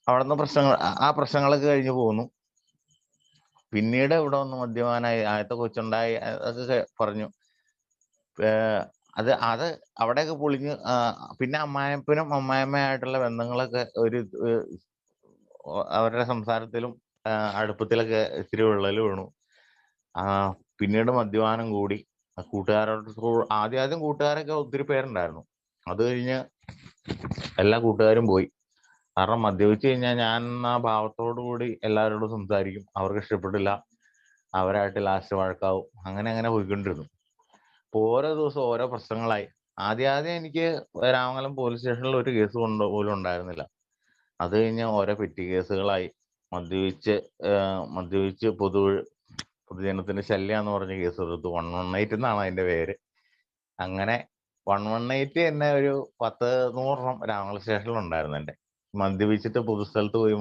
അവിടുന്ന് പ്രശ്നങ്ങളൊക്കെ കഴിഞ്ഞു പോന്നു. പിന്നീട് ഇവിടെ വന്ന് മദ്യപാനായി ആദ്യത്തെ കൊച്ചുണ്ടായി അതൊക്കെ പറഞ്ഞു. അത് അവിടെയൊക്കെ പൊളിഞ്ഞ് പിന്നെ അമ്മായപ്പനും അമ്മായമ്മയായിട്ടുള്ള ബന്ധങ്ങളൊക്കെ അവരുടെ സംസാരത്തിലും അടുപ്പത്തിലൊക്കെ ഇത്തിരി വിള്ളല് വീണു. പിന്നീട് മദ്യപാനം കൂടി. ആദ്യം കൂട്ടുകാരൊക്കെ ഒത്തിരി പേരുണ്ടായിരുന്നു. അത് കഴിഞ്ഞ് എല്ലാ കൂട്ടുകാരും പോയി. കാരണം മദ്യപിച്ച് കഴിഞ്ഞാൽ ഞാൻ ആ ഭാവത്തോടു കൂടി എല്ലാവരോടും സംസാരിക്കും. അവർക്ക് ഇഷ്ടപ്പെട്ടില്ല, അവരായിട്ട് ലാസ്റ്റ് വഴക്കാവും. അങ്ങനെ പോയിക്കൊണ്ടിരുന്നു. അപ്പൊ ഓരോ ദിവസം ഓരോ പ്രശ്നങ്ങളായി. ആദ്യം എനിക്ക് രാമംഗലം പോലീസ് സ്റ്റേഷനിൽ ഒരു കേസ് പോലും ഉണ്ടായിരുന്നില്ല. അത് കഴിഞ്ഞ് ഓരോ പെറ്റി കേസുകളായി. മദ്യപിച്ച് പൊതുജനത്തിന് ശല്യാന്ന് പറഞ്ഞ കേസ് എടുത്തു. 118 എന്നാണ് അതിന്റെ പേര്. അങ്ങനെ 118 തന്നെ ഒരു 10-100 രാമംഗലം സ്റ്റേഷനിൽ ഉണ്ടായിരുന്നു. എന്റെ മദ്യപിച്ചിട്ട് പൊതുസ്ഥലത്ത് പോയി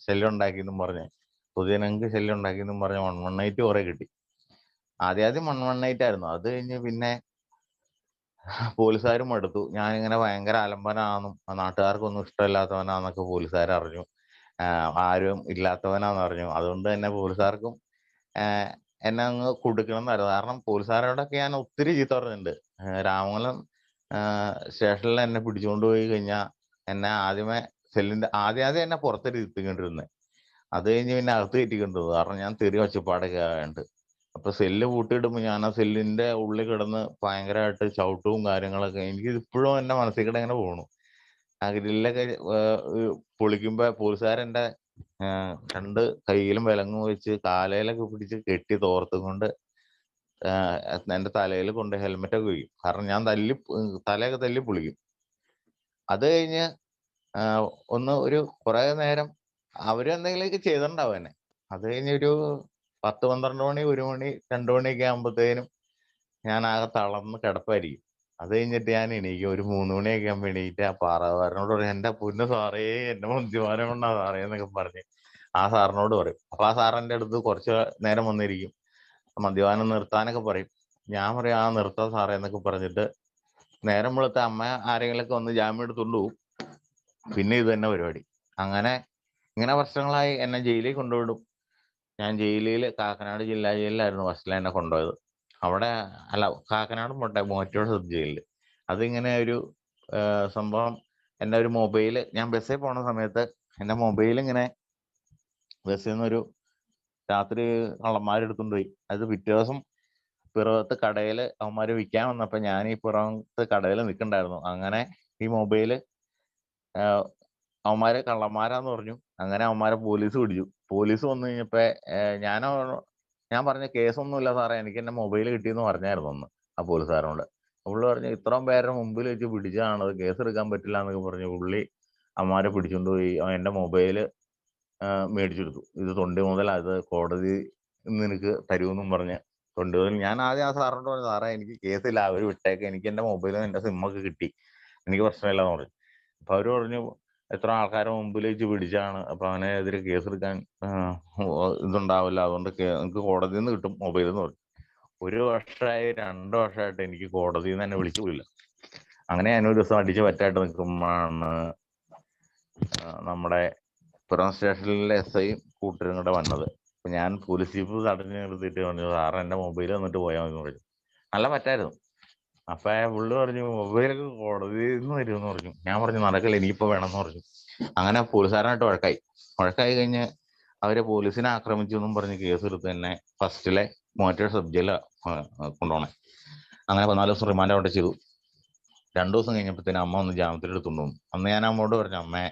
ശല്യം ഉണ്ടാക്കിയെന്നും പറഞ്ഞ്, പൊതുജനങ്ങൾക്ക് ശല്യം ഉണ്ടാക്കിയെന്നും പറഞ്ഞ് 118 കുറെ കിട്ടി. ആദ്യം 118 ആയിരുന്നു. അത് കഴിഞ്ഞ് പിന്നെ പോലീസുകാരും മടുത്തു. ഞാനിങ്ങനെ ഭയങ്കര അലമ്പനാണെന്നും നാട്ടുകാർക്കൊന്നും ഇഷ്ടമില്ലാത്തവനാന്നൊക്കെ പോലീസുകാർ അറിഞ്ഞു. ആരും ഇല്ലാത്തവനാന്ന് അറിഞ്ഞു. അതുകൊണ്ട് തന്നെ പോലീസുകാർക്കും എന്നെ അങ്ങ് കൊടുക്കണം എന്നായിരുന്നു. കാരണം പോലീസുകാരോടൊക്കെ ഞാൻ ഒത്തിരി ചീത്ത പറഞ്ഞിട്ടുണ്ട്. രാമംഗലം സ്റ്റേഷനിൽ എന്നെ പിടിച്ചുകൊണ്ട് പോയി കഴിഞ്ഞാൽ എന്നെ ആദ്യമേ ആദ്യം എന്നെ പുറത്തിരുത്തിക്കൊണ്ടിരുന്നത്. അത് കഴിഞ്ഞ് പിന്നെ അകത്ത് കയറ്റിക്കൊണ്ടിരുന്നത്. കാരണം ഞാൻ തെറി ഒച്ചപ്പാടൊക്കെ ആയതുകൊണ്ട്. അപ്പൊ സെല്ല് പൂട്ടിയിടുമ്പോൾ ഞാൻ ആ സെല്ലിന്റെ ഉള്ളിൽ കിടന്ന് ഭയങ്കരമായിട്ട് ചവിട്ടവും കാര്യങ്ങളൊക്കെ. എനിക്ക് ഇപ്പോഴും എന്റെ മനസ്സിൽ കൂടെ ഇങ്ങനെ പോണു. ആ ഗ്രില്ലൊക്കെ പൊളിക്കുമ്പോ പോലീസുകാരെന്റെ രണ്ട് കയ്യിലും വിലങ്ങും വെച്ച് കാലയിലൊക്കെ പിടിച്ച് കെട്ടി തോർത്തും കൊണ്ട് എന്റെ തലയിൽ കൊണ്ട് ഹെൽമെറ്റൊക്കെ വയ്ക്കും. കാരണം ഞാൻ തലയൊക്കെ തല്ലി പൊളിക്കും. അത് കഴിഞ്ഞ് ഒന്ന് ഒരു കുറെ നേരം അവര് എന്തെങ്കിലുമൊക്കെ ചെയ്തിട്ടുണ്ടാവും എന്നെ. അത് കഴിഞ്ഞ് ഒരു 10, 12 മണി, 1 മണി, 2 മണിയൊക്കെ ആകുമ്പോഴത്തേനും ഞാൻ ആകെ തളർന്ന് കിടപ്പായിരിക്കും. അത് കഴിഞ്ഞിട്ട് ഞാൻ എണീക്കും. ഒരു 3 മണിയൊക്കെ ആകുമ്പോൾ എണീറ്റ് ആ പാറാവാരനോട് പറയും, എന്റെ പൊന്നു സാറേ, എന്റെ മദ്യപാനം കൊണ്ടാ സാറേ എന്നൊക്കെ പറഞ്ഞ് ആ സാറിനോട് പറയും. അപ്പൊ ആ സാർ എന്റെ അടുത്ത് കുറച്ച് നേരം വന്നിരിക്കും. മദ്യപാനം നിർത്താനൊക്കെ പറയും. ഞാൻ പറയും ആ നിർത്താം സാറേ എന്നൊക്കെ പറഞ്ഞിട്ട് നേരം വെളുത്ത അമ്മ ആരെങ്കിലൊക്കെ വന്ന് ജാമ്യം എടുത്തുകൊണ്ട് പോകും. പിന്നെ ഇത് തന്നെ പരിപാടി. അങ്ങനെ ഇങ്ങനെ വർഷങ്ങളായി. എന്നെ ജയിലിൽ കൊണ്ടുവിടും. ഞാൻ കാക്കനാട് ജില്ലാ ജയിലിലായിരുന്നു ഫസ്റ്റിൽ എന്നെ കൊണ്ടുപോയത്. അവിടെ അല്ല, കാക്കനാട് മോറ്റോട് സബ് ജയിലില്. അതിങ്ങനെ ഒരു സംഭവം. എൻ്റെ ഒരു മൊബൈല്, ഞാൻ ബസ്സിൽ പോണ സമയത്ത് എൻ്റെ മൊബൈൽ ഇങ്ങനെ ബസ്സിൽ നിന്നൊരു രാത്രി കള്ളന്മാരെടുത്തുകൊണ്ട് പോയി. അത് പിറ്റേ ദിവസം പിറവത്ത് കടയിൽ അവന്മാര് വിൽക്കാൻ വന്നപ്പോ ഞാൻ ഈ പിറവത്ത് കടയിൽ നിൽക്കണ്ടായിരുന്നു. അങ്ങനെ ഈ മൊബൈല് അവന്മാരെ കള്ളന്മാരാന്ന് പറഞ്ഞു. അങ്ങനെ അവന്മാരെ പോലീസ് പിടിച്ചു. പോലീസ് വന്നു കഴിഞ്ഞപ്പോ ഞാൻ പറഞ്ഞ കേസൊന്നുമില്ല സാറേ, എനിക്ക് എന്റെ മൊബൈൽ കിട്ടിയെന്ന് പറഞ്ഞായിരുന്നു ഒന്ന് ആ പോലീസുകാരനോട്. പുള്ളി പറഞ്ഞു ഇത്രയും പേരുടെ മുമ്പിൽ വെച്ച് പിടിച്ചതാണ്, അത് കേസ് എടുക്കാൻ പറ്റില്ല എന്നൊക്കെ പറഞ്ഞു പുള്ളി അവന്മാരെ പിടിച്ചുകൊണ്ട് പോയി. എന്റെ മൊബൈല് മേടിച്ചെടുത്തു. ഇത് തൊണ്ടി മുതൽ അത് കോടതി നിനക്ക് തരുമെന്നും പറഞ്ഞ് തൊണ്ടി മുതൽ. ഞാൻ ആദ്യം ആ സാറിനോട് പറഞ്ഞു, സാറേ എനിക്ക് കേസില്ല, അവര് വിട്ടേക്ക്, എനിക്ക് എന്റെ മൊബൈലും എന്റെ സിമ്മൊക്കെ കിട്ടി, എനിക്ക് പ്രശ്നമില്ലെന്ന് പറഞ്ഞു. അപ്പൊ അവര് പറഞ്ഞു എത്ര ആൾക്കാരെ മുമ്പിൽ വെച്ച് പിടിച്ചാണ്, അപ്പൊ അവനെതിരെ കേസെടുക്കാൻ ഇതുണ്ടാവില്ല, അതുകൊണ്ട് നിങ്ങൾക്ക് കോടതിയിൽ നിന്ന് കിട്ടും മൊബൈൽ എന്ന് പറഞ്ഞു. 1 വർഷമായി 2 വർഷമായിട്ട് എനിക്ക് കോടതിയിൽ നിന്ന് തന്നെ വിളിച്ചു പോയില്ല. അങ്ങനെ ഞാനൊരു ദിവസം അടിച്ച് പറ്റായിട്ട് നിൽക്കുമ്പോഴാണ് നമ്മുടെ പിറവം സ്റ്റേഷനിലെ SI കൂട്ടരും കൂടെ വന്നത്. അപ്പൊ ഞാൻ പോലീസ് ജീപ്പ് തടഞ്ഞു നിർത്തിയിട്ട് പറഞ്ഞു, സാറ് എന്റെ മൊബൈൽ വന്നിട്ട് പോയാൽ മതി പറഞ്ഞു. നല്ല പറ്റായിരുന്നു. അപ്പൊ പുള്ളി പറഞ്ഞു മൊബൈലൊക്കെ കോടതിയിൽ നിന്ന് വരുമെന്ന് പറഞ്ഞു. ഞാൻ പറഞ്ഞു നടക്കില്ല, എനിക്കിപ്പോ വേണമെന്ന് പറഞ്ഞു. അങ്ങനെ പോലീസുകാരനായിട്ട് വഴക്കായി കഴിഞ്ഞ് അവരെ പോലീസിനെ ആക്രമിച്ചു എന്നും പറഞ്ഞ് കേസ് എടുത്ത് തന്നെ ഫസ്റ്റിലെ മോറ്റോർ സബ് ജയിലിൽ കൊണ്ടുപോണേ. അങ്ങനെ 14 ദിവസം റിമാൻഡ് അവിടെ ചെയ്തു. 2 ദിവസം കഴിഞ്ഞപ്പോഴത്തേനും അമ്മ ഒന്ന് ജാമ്യത്തിൽ എടുത്തുകൊണ്ട് വന്നു. അന്ന് ഞാൻ അമ്മോട് പറഞ്ഞു, അമ്മേ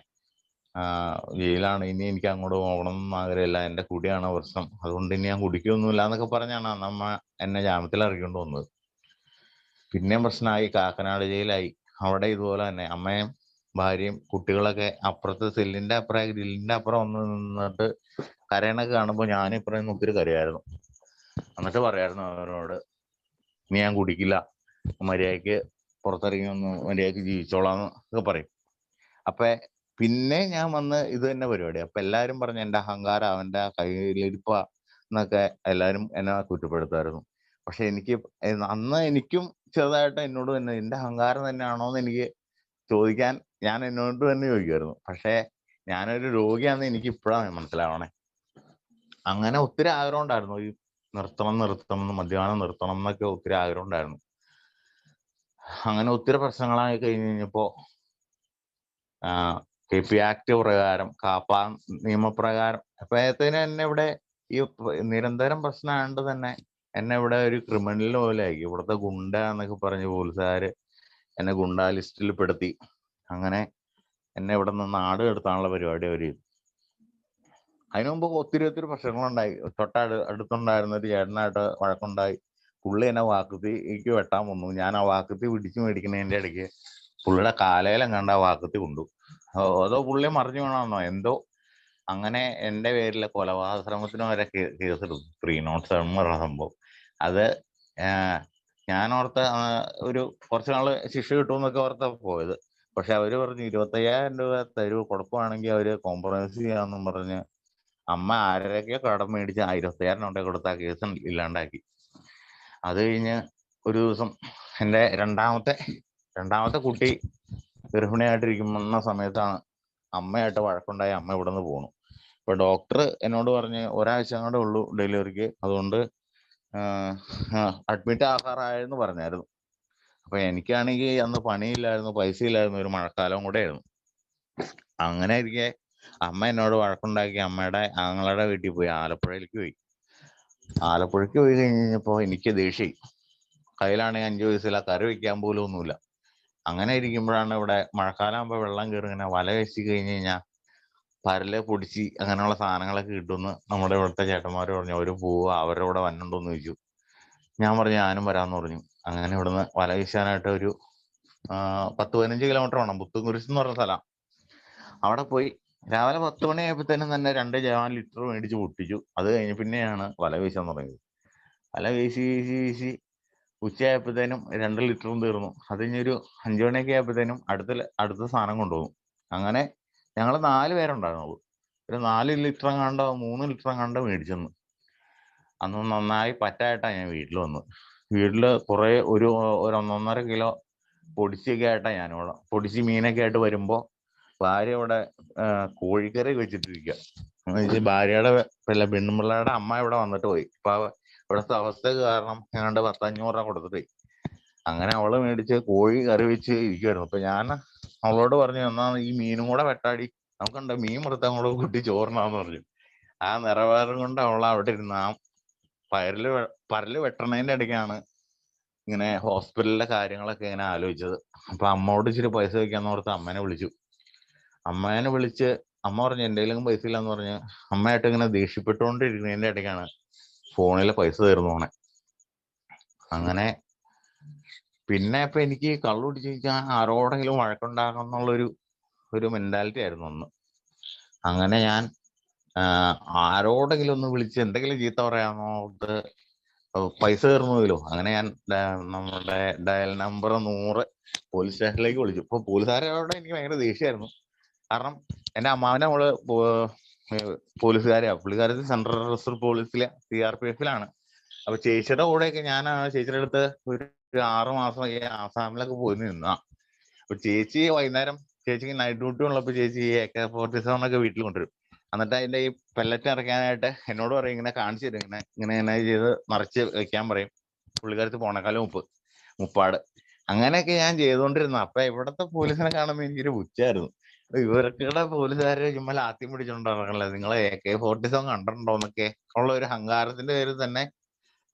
ജയിലാണ്, ഇനി എനിക്ക് അങ്ങോട്ട് പോകണം എന്ന് ആഗ്രഹമില്ല, എന്റെ കുടിയാണ് പ്രശ്നം, അതുകൊണ്ട് ഇനി ഞാൻ കുടിക്കൊന്നുമില്ല എന്നൊക്കെ പറഞ്ഞാണ് അന്ന് അമ്മ എന്നെ ജാമ്യത്തിൽ ഇറക്കിക്കൊണ്ട് വന്നത്. പിന്നെയും പ്രശ്നമായി, കാക്കനാട് ജയിലായി. അവിടെ ഇതുപോലെ തന്നെ അമ്മയും ഭാര്യയും കുട്ടികളൊക്കെ അപ്പുറത്ത് സെല്ലിന്റെ അപ്പുറം ഗ്രില്ലിന്റെ അപ്പുറം വന്ന് നിന്നിട്ട് കരയണൊക്കെ കാണുമ്പോൾ ഞാൻ ഇപ്പുറം നിന്ന് ഒത്തിരി കരയായിരുന്നു. എന്നിട്ട് പറയായിരുന്നു അവരോട്, ഇനി ഞാൻ കുടിക്കില്ല, മര്യാദയ്ക്ക് പുറത്തിറങ്ങി ഒന്ന് മര്യാദയ്ക്ക് ജീവിച്ചോളാന്ന് ഒക്കെ പറയും. അപ്പൊ പിന്നെ ഞാൻ വന്ന് ഇത് തന്നെ പരിപാടി. അപ്പൊ എല്ലാരും പറഞ്ഞു എന്റെ അഹങ്കാരം, അവന്റെ കയ്യിലിരിപ്പ എന്നൊക്കെ എല്ലാരും എന്നെ കുറ്റപ്പെടുത്തായിരുന്നു. പക്ഷെ എനിക്ക് അന്ന് എനിക്കും ചെറുതായിട്ട് എന്നോട് തന്നെ എന്റെ അഹങ്കാരം തന്നെയാണോ എന്ന് എനിക്ക് ചോദിക്കാൻ ഞാൻ എന്നോട് തന്നെ ചോദിക്കുമായിരുന്നു. പക്ഷെ ഞാനൊരു രോഗിയാണെന്ന് എനിക്ക് ഇപ്പോഴാണ് മനസ്സിലാവണേ. അങ്ങനെ ഒത്തിരി ആഗ്രഹം ഉണ്ടായിരുന്നു, ഈ നിർത്തണം, മദ്യപാനം നിർത്തണം എന്നൊക്കെ ഒത്തിരി ആഗ്രഹം ഉണ്ടായിരുന്നു. അങ്ങനെ ഒത്തിരി പ്രശ്നങ്ങളായി കഴിഞ്ഞപ്പോ KP ആക്ട് പ്രകാരം, കാപ്പ നിയമപ്രകാരം അപ്പോഴത്തേന് എന്നെ ഇവിടെ ഈ നിരന്തരം പ്രശ്നമായതുകൊണ്ട് തന്നെ എന്നെ ഇവിടെ ഒരു ക്രിമിനൽ പോലെ ആക്കി. ഇവിടുത്തെ ഗുണ്ട എന്നൊക്കെ പറഞ്ഞ് പോലീസുകാര് എന്നെ ഗുണ്ടാ ലിസ്റ്റിൽ പെടുത്തി. അങ്ങനെ എന്നെ ഇവിടെ നിന്ന് നാട് കടത്താനുള്ള പരിപാടി അവർ ചെയ്തു. അതിനു മുമ്പ് ഒത്തിരി പ്രശ്നങ്ങളുണ്ടായി. അടുത്തുണ്ടായിരുന്ന ഒരു ചേട്ടനായിട്ട് വഴക്കുണ്ടായി. പുള്ളി എന്നെ വാക്കുത്തിക്ക് വെട്ടാൻ വന്നു. ഞാൻ ആ വാക്കുത്തി പിടിച്ചു മേടിക്കുന്നതിന്റെ ഇടയ്ക്ക് പുള്ളിയുടെ കാലയിലെങ്ങാണ്ട് ആ വാക്കുത്തി കൊണ്ടു. അതോ പുള്ളി മറിഞ്ഞു വീണോ എന്തോ, അങ്ങനെ എന്റെ പേരിലെ കൊലപാതക ശ്രമത്തിന് വരെ കേസെടുത്തു. 307 പറഞ്ഞ സംഭവം. അത് ഞാനോർത്ത് ഒരു കുറച്ച് നാള് ശിക്ഷ കിട്ടുമെന്നൊക്കെ ഓർത്താ പോയത്. പക്ഷെ അവര് പറഞ്ഞു 25,000 രൂപ തരൂ, കുഴപ്പമാണെങ്കിൽ അവര് കോംപ്രമൈസ് ചെയ്യാമെന്നും പറഞ്ഞ് അമ്മ ആരൊക്കെയോ കടം മേടിച്ച് 25,000 രൂപ കൊടുത്ത കേസ് ഇല്ലാണ്ടാക്കി. അത് കഴിഞ്ഞ് ഒരു ദിവസം എൻ്റെ രണ്ടാമത്തെ കുട്ടി ഗർഭിണിയായിട്ടിരിക്കുന്ന സമയത്താണ് അമ്മയായിട്ട് വഴക്കുണ്ടായി. അമ്മ ഇവിടെ നിന്ന് പോണു. ഇപ്പൊ ഡോക്ടർ എന്നോട് പറഞ്ഞ് 1 ആഴ്ച അങ്ങോട്ടേ ഉള്ളൂ ഡെലിവറിക്ക്, അതുകൊണ്ട് അഡ്മിറ്റ് ആകാറായെന്ന് പറഞ്ഞായിരുന്നു. അപ്പൊ എനിക്കാണെങ്കിൽ അന്ന് പണിയില്ലായിരുന്നു, പൈസ ഇല്ലായിരുന്നു, ഒരു മഴക്കാലം കൂടെ ആയിരുന്നു. അങ്ങനെ ഇരിക്കെ അമ്മ എന്നോട് വഴക്കുണ്ടാക്കി അമ്മയുടെ ആങ്ങളുടെ വീട്ടിൽ പോയി, ആലപ്പുഴയിലേക്ക് പോയി. ആലപ്പുഴയ്ക്ക് പോയി കഴിഞ്ഞപ്പോ എനിക്ക് ദേഷ്യം. കയ്യിലാണെങ്കിൽ 5 പൈസയില്ല, കറി വെക്കാൻ പോലും ഒന്നുമില്ല. അങ്ങനെ ഇരിക്കുമ്പോഴാണ് ഇവിടെ മഴക്കാലം ആകുമ്പോൾ വെള്ളം കയറി ഇങ്ങനെ വല വീശി കഴിഞ്ഞ് കഴിഞ്ഞാൽ പരല് പൊടിച്ച് അങ്ങനെയുള്ള സാധനങ്ങളൊക്കെ കിട്ടുമെന്ന് നമ്മുടെ ഇവിടുത്തെ ചേട്ടന്മാർ പറഞ്ഞു. അവര് പോവുക, അവരുടെ കൂടെ വന്നുണ്ടോന്ന് ചോദിച്ചു. ഞാൻ പറഞ്ഞു ഞാനും വരാമെന്ന് പറഞ്ഞു. അങ്ങനെ ഇവിടുന്ന് വല വീശാനായിട്ട് ഒരു 10-15 കിലോമീറ്റർ വേണം, പുത്തുംകുരിശ് എന്ന് പറഞ്ഞ സ്ഥലം. അവിടെ പോയി രാവിലെ 10 മണിയായപ്പോഴത്തേനും തന്നെ 2 ജവാൻ ലിറ്റർ മേടിച്ച് പൊട്ടിച്ചു. അത് കഴിഞ്ഞ് പിന്നെയാണ് വല വീശാൻ തുടങ്ങിയത്. വല വീശി വീശി വീശി ഉച്ചയായപ്പോഴത്തേനും 2 ലിറ്ററും തീർന്നു. അത് കഴിഞ്ഞൊരു 5 മണിയൊക്കെ ആയപ്പോഴത്തേനും അടുത്ത സാധനം കൊണ്ടുപോകും. അങ്ങനെ ഞങ്ങൾ 4 പേരുണ്ടായിരുന്നുള്ളൂ. ഒരു 4 ലിറ്റർ എങ്ങാണ്ടോ 3 ലിറ്റർ എങ്ങാണ്ടോ മേടിച്ചെന്ന്. അന്ന് നന്നായി പറ്റായിട്ടാ ഞാൻ വീട്ടിൽ വന്നത്. വീട്ടില് കുറെ ഒരു 1.5 കിലോ പൊടിച്ചൊക്കെ ആയിട്ടാ ഞാനിവിടെ പൊടിച്ച് മീനൊക്കെ ആയിട്ട് വരുമ്പോ ഭാര്യ ഇവിടെ കോഴിക്കറി വെച്ചിട്ടിരിക്കുക. ഭാര്യയുടെ പെണ്ണുമ്പിള്ളയുടെ അമ്മ ഇവിടെ വന്നിട്ട് പോയി. ഇപ്പൊ ഇവിടുത്തെ അവസ്ഥ കാരണം ഞങ്ങളുടെ 10-500 രൂപ കൊടുത്തിട്ട് പോയി. അങ്ങനെ അവള് മേടിച്ച് കോഴി കറി വെച്ച് ഇരിക്കുവായിരുന്നു. അപ്പൊ ഞാൻ അവളോട് പറഞ്ഞു, എന്നാ ഈ മീനും കൂടെ വെട്ടാടി, നമുക്കുണ്ട് മീൻ വറുത്ത കൂടെ കൂട്ടി ചോറിനാന്ന് പറഞ്ഞു. ആ നിറവേറും കൊണ്ട് അവൾ അവിടെ ഇരുന്ന് ആ പരല് വെട്ടണതിന്റെ ഇടയ്ക്കാണ് ഇങ്ങനെ ഹോസ്പിറ്റലിലെ കാര്യങ്ങളൊക്കെ ഇങ്ങനെ ആലോചിച്ചത്. അപ്പൊ അമ്മയോട് ഇച്ചിരി പൈസ വെക്കാന്ന് ഓർത്ത് അമ്മേനെ വിളിച്ചു. അമ്മേനെ വിളിച്ച് അമ്മ പറഞ്ഞു എന്റെ കയ്യിലും പൈസ ഇല്ലാന്ന് പറഞ്ഞ് അമ്മയായിട്ട് ഇങ്ങനെ ദേഷ്യപ്പെട്ടുകൊണ്ടിരിക്കുന്നതിന്റെ ഇടയ്ക്കാണ് ഫോണിലെ പൈസ തീർന്നു പോണെ. അങ്ങനെ പിന്നെ ഇപ്പൊ എനിക്ക് കള്ളു കുടിച്ച് കഴിഞ്ഞാൽ ആരോടെങ്കിലും വഴക്കുണ്ടാക്കണം എന്നുള്ളൊരു മെന്റാലിറ്റി ആയിരുന്നു അന്ന്. അങ്ങനെ ഞാൻ ആരോടെങ്കിലും ഒന്ന് വിളിച്ച് എന്തെങ്കിലും ചീത്ത പറയാന്നോർത്ത് പൈസ തീർന്നുവല്ലോ. അങ്ങനെ ഞാൻ നമ്മുടെ ഡയൽ നമ്പർ 100 പോലീസ് സ്റ്റേഷനിലേക്ക് വിളിച്ചു. ഇപ്പൊ പോലീസുകാരോട് എനിക്ക് ഭയങ്കര ദേഷ്യമായിരുന്നു. കാരണം എന്റെ അമ്മാവനെ അവള് പോലീസുകാരെയാ, പുള്ളിക്കാരത്ത് സെൻട്രൽ റിസർവ് പോലീസിലെ CRPF-ലാണ്. അപ്പൊ ചേച്ചിയുടെ കൂടെയൊക്കെ ഞാൻ ചേച്ചിയുടെ അടുത്ത് ഒരു 6 മാസം ഈ ആസാമിലൊക്കെ പോയി നിന്നാ. അപ്പൊ ചേച്ചി വൈകുന്നേരം ചേച്ചിക്ക് നൈറ്റ് ഡ്യൂട്ടി ഉള്ളപ്പോ ചേച്ചി AK-47 ഒക്കെ വീട്ടിൽ കൊണ്ടുവരും. എന്നിട്ട് അതിന്റെ ഈ പെല്ലറ്റ് നിറയ്ക്കാനായിട്ട് എന്നോട് പറയും ഇങ്ങനെ കാണിച്ചു തരും, ഇങ്ങനെ ചെയ്ത് നിറച്ച് വെക്കാൻ പറയും. പുള്ളിക്കാരത്ത് പോണക്കാലം മുപ്പാട് അങ്ങനെയൊക്കെ ഞാൻ ചെയ്തുകൊണ്ടിരുന്നു. അപ്പൊ ഇവിടത്തെ പോലീസിനെ കാണുമ്പോൾ എനിക്കൊരു പുച്ഛായിരുന്നു. ഇവർക്കിടെ പോലീസുകാരെ ചുമ്മാ ആത്തി പിടിച്ചോണ്ടിറങ്ങണല്ലേ, നിങ്ങൾ AK-47 കണ്ടിട്ടുണ്ടോന്നൊക്കെ ഉള്ള ഒരു അഹങ്കാരത്തിന്റെ പേരിൽ തന്നെ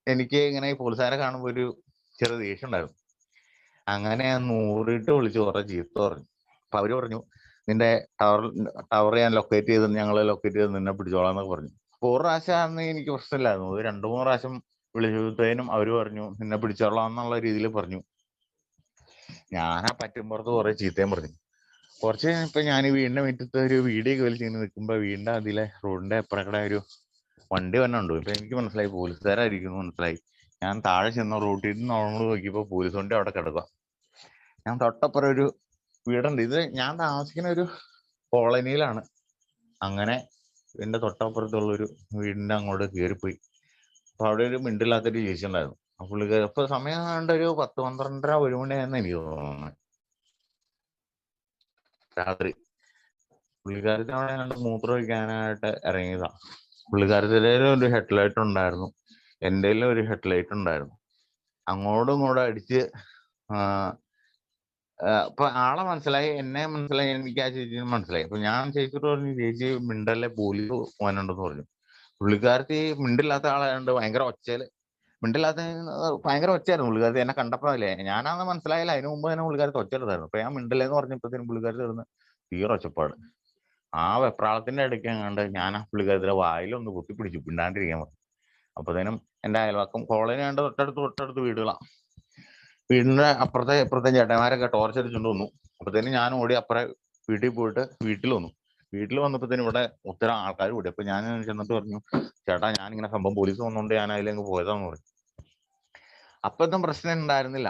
എനിക്ക് ഇങ്ങനെ ഈ പോലീസുകാരെ കാണുമ്പോൾ ഒരു ചെറിയ ദേഷ്യം ഉണ്ടായിരുന്നു. അങ്ങനെ ഞാൻ 100 വിളിച്ച് കുറെ ചീത്ത പറഞ്ഞു. അപ്പൊ അവര് പറഞ്ഞു നിന്റെ ടവർ ഞാൻ ലൊക്കേറ്റ് ചെയ്ത് ഞങ്ങൾ ലൊക്കേറ്റ് ചെയ്ത് നിന്നെ പിടിച്ചോളാന്നൊക്കെ പറഞ്ഞു. അപ്പൊ ഒരു പ്രാവശ്യം എനിക്ക് പ്രശ്നമില്ലായിരുന്നു. 2-3 പ്രാവശ്യം വിളിച്ചപ്പോഴത്തേനും അവര് പറഞ്ഞു നിന്നെ പിടിച്ചോളാം എന്നുള്ള രീതിയിൽ പറഞ്ഞു. ഞാനാ പറ്റുമ്പുറത്ത് കുറെ ചീത്തയും പറഞ്ഞു. കുറച്ച് കഴിഞ്ഞപ്പോ ഞാൻ ഈ വീടിന്റെ മുറ്റത്ത് ഒരു വീഡിയോ വലിച്ച് നിൽക്കുമ്പോ വീടിന്റെ അതിലെ റോഡിന്റെ അപ്പുറക്കടെ ഒരു വണ്ടി തന്നെ ഉണ്ട്. ഇപ്പൊ എനിക്ക് മനസ്സിലായി പോലീസുകാരായിരിക്കുന്നു മനസ്സിലായി. ഞാൻ താഴെ ചെന്ന റോട്ടിൽ നിന്ന് നമ്മൾ നോക്കിയപ്പോ പോലീസ് വണ്ടി അവിടെ കിടക്കുക. ഞാൻ തൊട്ടപ്പുറം ഒരു വീടുണ്ട്. ഇത് ഞാൻ താമസിക്കുന്ന ഒരു കോളനിയിലാണ്. അങ്ങനെ എന്റെ തൊട്ടപ്പുറത്തുള്ള ഒരു വീടിന്റെ അങ്ങോട്ട് കയറിപ്പോയി. അപ്പൊ അവിടെ ഒരു മിണ്ടില്ലാത്തൊരു ചേച്ചി ഉണ്ടായിരുന്നു. ആ പുള്ളിക്കാരി ഇപ്പൊ സമയം കണ്ട ഒരു 10-12 1 മണിയായിരുന്നു എനിക്ക് തോന്നുന്നത് രാത്രി. പുള്ളിക്കാരത്തി അവിടെ കണ്ട് മൂത്രം ഒഴിക്കാനായിട്ട് ഇറങ്ങിയതാ. പുള്ളിക്കാരത്തിൻ്റെ ഒരു ഹെഡ്ലൈറ്റ് ഉണ്ടായിരുന്നു, എൻ്റെ ഒരു ഹെഡ്ലൈറ്റ് ഉണ്ടായിരുന്നു. അങ്ങോട്ടും ഇങ്ങോട്ടും അടിച്ച് അപ്പൊ ആളെ മനസ്സിലായി, എന്നെ മനസ്സിലായി, എനിക്ക് ആ ചേച്ചിനെ മനസ്സിലായി. അപ്പൊ ഞാൻ ചേച്ചിയോട് പറഞ്ഞു ചേച്ചി മിണ്ടല്ലേ പോലീസ് പോകാനുണ്ടെന്ന് പറഞ്ഞു. പുള്ളിക്കാരത്തി മിണ്ടില്ലാത്ത ആളായതുകൊണ്ട് ഭയങ്കര ഒച്ചയായിരുന്നു. പുള്ളിക്കാരത്തി എന്നെ കണ്ടപ്പോ അല്ലേ, ഞാനാന്ന് മനസ്സിലായില്ല, അതിന് മുമ്പ് തന്നെ പുള്ളിക്കാരത്തി ഒച്ചെടുത്തായിരുന്നു. അപ്പൊ ഞാൻ മിണ്ടില്ലെന്ന് പറഞ്ഞപ്പോഴത്തേനും പുള്ളിക്കാരത്തി ഇരുന്ന് തീരെ ഒച്ചപ്പാട്. ആ വെപ്രാളത്തിന്റെ ഇടയ്ക്ക് എങ്ങാണ്ട് ഞാൻ ആ പുള്ളിക്കാരത്തിന്റെ വായിലൊന്ന് കുത്തിപ്പിടിച്ചു മിണ്ടാണ്ടിരിക്കാൻ പറഞ്ഞു. അപ്പത്തേനും എന്റെ അയൽവക്കം കോളനി കണ്ട് തൊട്ടടുത്ത് വീടുകളാ. വീടിന്റെ അപ്പുറത്തെ ഇപ്പുറത്തെ ചേട്ടന്മാരൊക്കെ ടോർച്ച് അടിച്ചുകൊണ്ട് വന്നു. അപ്പത്തേനും ഞാൻ ഓടി അപ്പുറം വീട്ടിൽ പോയിട്ട് വീട്ടിൽ വന്നു. വീട്ടിൽ വന്നപ്പോഴത്തേനും ഇവിടെ ഒത്തിരി ആൾക്കാർ കൂടി. അപ്പൊ ഞാൻ ചെന്നിട്ട് പറഞ്ഞു ചേട്ടാ ഞാനിങ്ങനെ സംഭവം പോലീസ് വന്നോണ്ട് ഞാൻ അതിലേക്ക് പോയതാന്ന് പറഞ്ഞു. അപ്പത്തും പ്രശ്നം ഉണ്ടായിരുന്നില്ല.